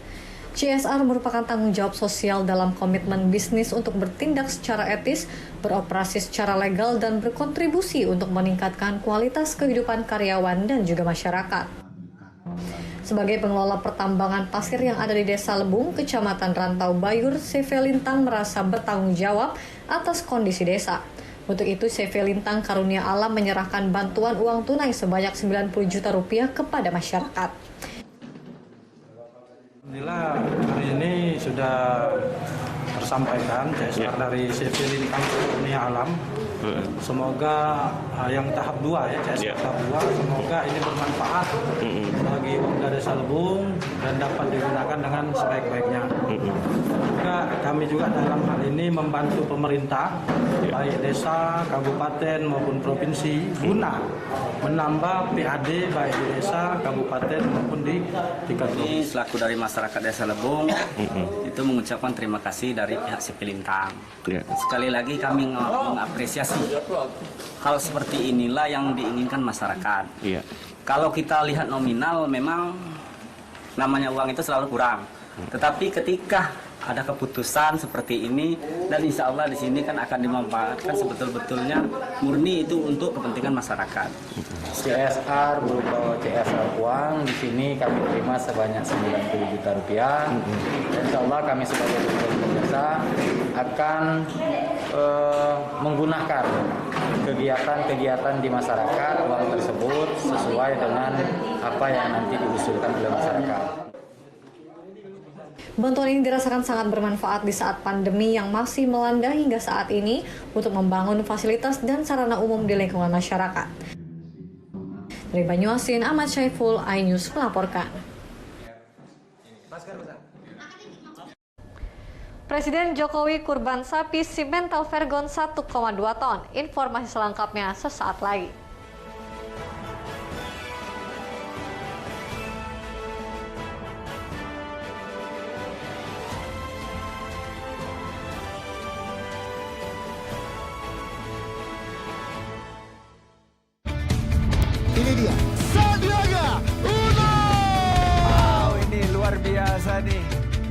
CSR merupakan tanggung jawab sosial dalam komitmen bisnis untuk bertindak secara etis, beroperasi secara legal, dan berkontribusi untuk meningkatkan kualitas kehidupan karyawan dan juga masyarakat. Sebagai pengelola pertambangan pasir yang ada di Desa Lebung, Kecamatan Rantau Bayur, CV Lintang merasa bertanggung jawab atas kondisi desa. Untuk itu, CV Lintang Karunia Alam menyerahkan bantuan uang tunai sebanyak 90 juta rupiah kepada masyarakat. Alhamdulillah hari ini sudah tersampaikan CSR dari CV Lintang Karunia Alam. Semoga yang tahap 2 ya, CSR tahap 2, semoga ini bermanfaat bagi warga Desa Lebung dan dapat digunakan dengan sebaik-baiknya. Kami juga dalam hal ini membantu pemerintah, baik desa, kabupaten maupun provinsi, guna menambah PAD baik di desa, kabupaten maupun di tingkat provinsi. Selaku dari masyarakat Desa Lebung, itu mengucapkan terima kasih dari pihak CV Lintang. Sekali lagi kami mengapresiasi hal seperti inilah yang diinginkan masyarakat. Kalau kita lihat nominal, memang namanya uang itu selalu kurang. Tetapi ketika ada keputusan seperti ini, dan insya Allah di sini kan akan dimanfaatkan sebetul-betulnya murni itu untuk kepentingan masyarakat. CSR berupa CSR uang di sini kami terima sebanyak 90 juta rupiah. Insya Allah kami sebagai pemerintah akan menggunakan kegiatan-kegiatan di masyarakat uang tersebut sesuai dengan apa yang nanti diusulkan oleh masyarakat. Bantuan ini dirasakan sangat bermanfaat di saat pandemi yang masih melanda hingga saat ini untuk membangun fasilitas dan sarana umum di lingkungan masyarakat. Dari Banyuasin, Ahmad Syaiful, iNews melaporkan. Presiden Jokowi kurban sapi Simmental Vergon 1,2 ton. Informasi selengkapnya sesaat lagi. Ini dia, Sandiaga Uno. Wow, ini luar biasa nih.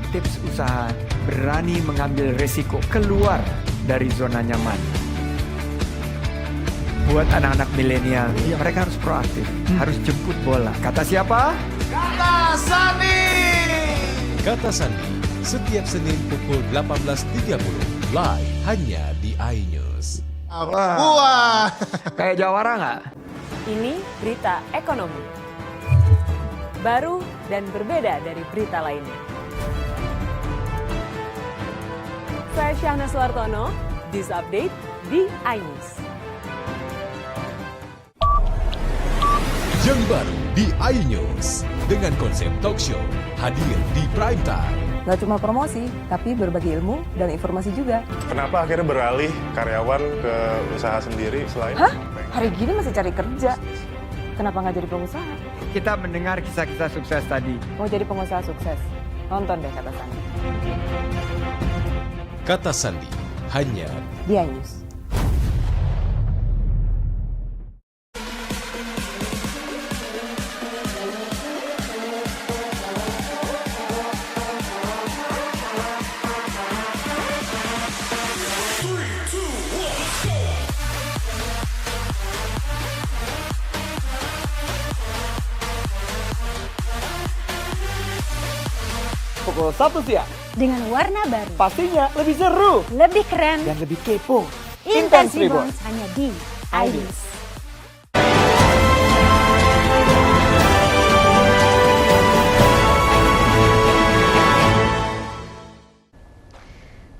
Tips usaha, berani mengambil resiko, keluar dari zona nyaman. Buat anak-anak milenial, mereka harus proaktif, harus jemput bola. Kata siapa? Kata Sandi. Kata Sandi, setiap Senin pukul 18.30, live hanya di iNews. Wah, kayak jawara nggak? Ini berita ekonomi. Baru dan berbeda dari berita lainnya. Saya Syahna Suartono, This Update di iNews. Yang baru di iNews dengan konsep talk show hadir di prime time. Gak cuma promosi, tapi berbagi ilmu dan informasi juga. Kenapa akhirnya beralih karyawan ke usaha sendiri selain? Hah? Hari gini masih cari kerja. Kenapa nggak jadi pengusaha? Kita mendengar kisah-kisah sukses tadi. Mau jadi pengusaha sukses? Nonton deh Kata Sandi. Kata Sandi, hanya di iNews. pukul 1 siang. Dengan warna baru. Pastinya lebih seru, Lebih keren. dan lebih kepo. Intense Reborn. Reborn hanya di iNews.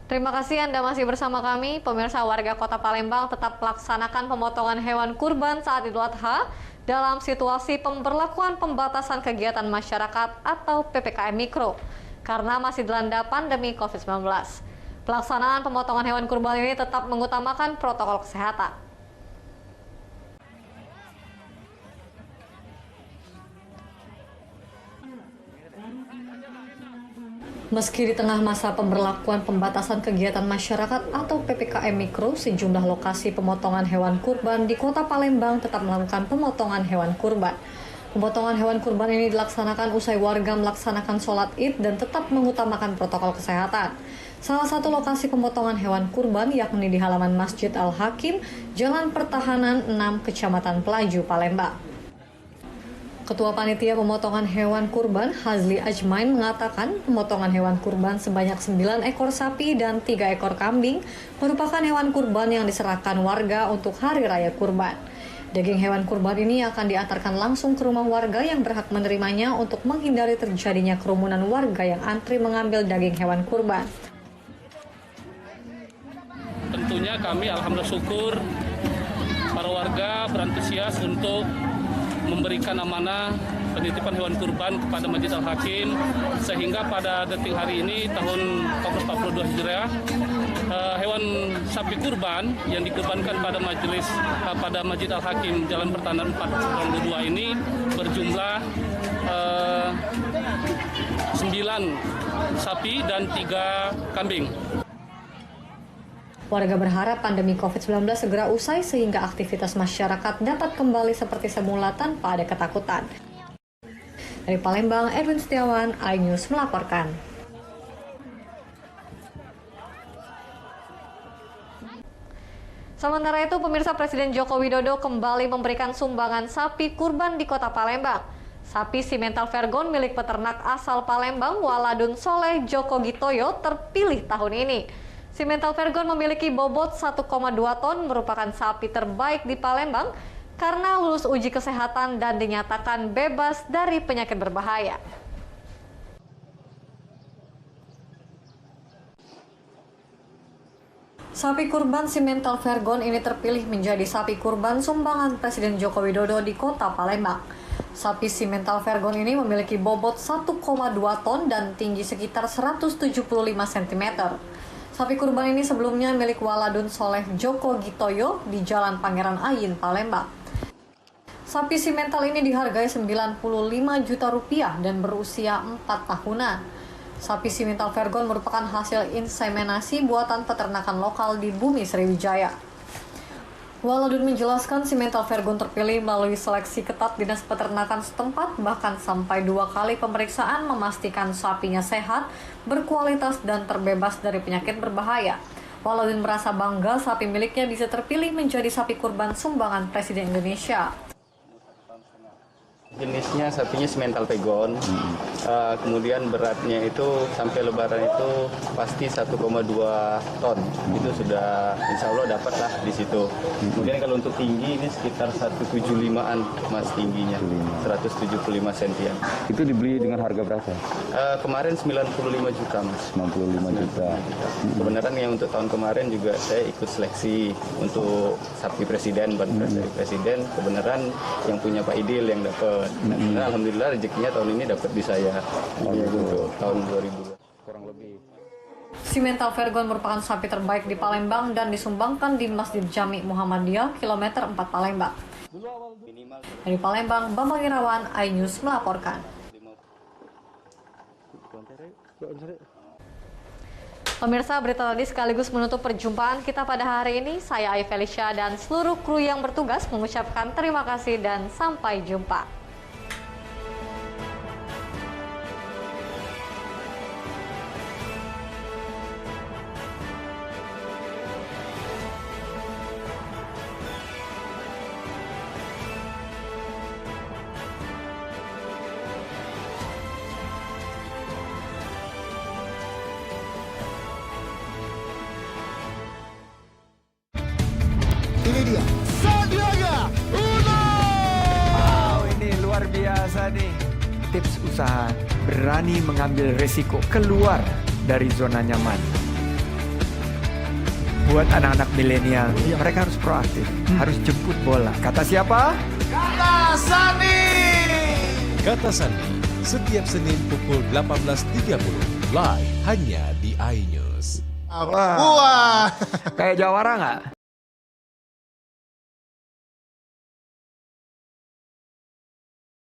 Terima kasih Anda masih bersama kami. Pemirsa, warga Kota Palembang tetap melaksanakan pemotongan hewan kurban saat Idul Adha dalam situasi pemberlakuan pembatasan kegiatan masyarakat atau PPKM Mikro karena masih dilanda pandemi COVID-19. Pelaksanaan pemotongan hewan kurban ini tetap mengutamakan protokol kesehatan. Meski di tengah masa pemberlakuan pembatasan kegiatan masyarakat atau PPKM Mikro, sejumlah lokasi pemotongan hewan kurban di Kota Palembang tetap melakukan pemotongan hewan kurban. Pemotongan hewan kurban ini dilaksanakan usai warga melaksanakan sholat Id dan tetap mengutamakan protokol kesehatan. Salah satu lokasi pemotongan hewan kurban yakni di halaman Masjid Al-Hakim, Jalan Pertahanan 6, Kecamatan Pelaju, Palembang. Ketua Panitia Pemotongan Hewan Kurban, Hazli Ajmain, mengatakan pemotongan hewan kurban sebanyak 9 ekor sapi dan 3 ekor kambing merupakan hewan kurban yang diserahkan warga untuk Hari Raya Kurban. Daging hewan kurban ini akan diantarkan langsung ke rumah warga yang berhak menerimanya untuk menghindari terjadinya kerumunan warga yang antri mengambil daging hewan kurban. Tentunya kami alhamdulillah syukur para warga berantusias untuk memberikan amanah penitipan hewan kurban kepada Masjid Al-Hakim, sehingga pada detik hari ini tahun 1442 Hijriah hewan sapi kurban yang dikurbankan pada Masjid Al-Hakim Jalan Pertahanan 4 2 ini berjumlah 9 sapi dan 3 kambing. Warga berharap pandemi COVID-19 segera usai sehingga aktivitas masyarakat dapat kembali seperti semula tanpa ada ketakutan. Dari Palembang, Edwin Setiawan, iNews melaporkan. Sementara itu, pemirsa, Presiden Joko Widodo kembali memberikan sumbangan sapi kurban di Kota Palembang. Sapi Simental Vergon milik peternak asal Palembang, Waladun Soleh Joko Gitoyo, terpilih tahun ini. Simental Vergon memiliki bobot 1,2 ton, merupakan sapi terbaik di Palembang karena lulus uji kesehatan dan dinyatakan bebas dari penyakit berbahaya. Sapi kurban Simental Vergon ini terpilih menjadi sapi kurban sumbangan Presiden Joko Widodo di Kota Palembang. Sapi Simental Vergon ini memiliki bobot 1,2 ton dan tinggi sekitar 175 cm. Sapi kurban ini sebelumnya milik Waladun Soleh Joko Gitoyo di Jalan Pangeran Ayin, Palembang. Sapi Simental ini dihargai 95 juta rupiah dan berusia 4 tahunan. Sapi Simental Vergon merupakan hasil inseminasi buatan peternakan lokal di Bumi Sriwijaya. Waladun menjelaskan Simental Vergon terpilih melalui seleksi ketat Dinas Peternakan setempat, bahkan sampai 2 kali pemeriksaan memastikan sapinya sehat, berkualitas, dan terbebas dari penyakit berbahaya. Waladun merasa bangga sapi miliknya bisa terpilih menjadi sapi kurban sumbangan Presiden Indonesia. Jenisnya sapinya Simental Vergon, kemudian beratnya itu sampai lebaran itu pasti 1,2 ton, itu sudah insya Allah dapat lah di situ. Kemudian kalau untuk tinggi ini sekitar 175an mas tingginya, 175 cm. Itu dibeli dengan harga berapa? Kemarin 95 juta mas. 95 juta. Kebenaran yang untuk tahun kemarin juga saya ikut seleksi untuk sapi presiden, buat sapi presiden, kebenaran yang punya Pak Idil yang dapat. Nah, alhamdulillah rezekinya tahun ini dapat di saya untuk tahun 2000 kurang lebih. Simental Vergon merupakan sapi terbaik di Palembang dan disumbangkan di Masjid Jami Muhammadiyah kilometer 4 Palembang. Dari Palembang, Bambang Irawan, iNews melaporkan. Pemirsa, berita tadi sekaligus menutup perjumpaan kita pada hari ini. Saya Ai Felicia dan seluruh kru yang bertugas mengucapkan terima kasih dan sampai jumpa. dia, Sandiaga Uno. Wow, ini luar biasa nih. Tips usaha, berani mengambil resiko, keluar dari zona nyaman. Buat anak-anak milenial, mereka harus proaktif, harus jemput bola. Kata siapa? Kata Sandi. Kata Sandi, setiap Senin pukul 18.30, live hanya di iNews. Wah, kayak jawara nggak?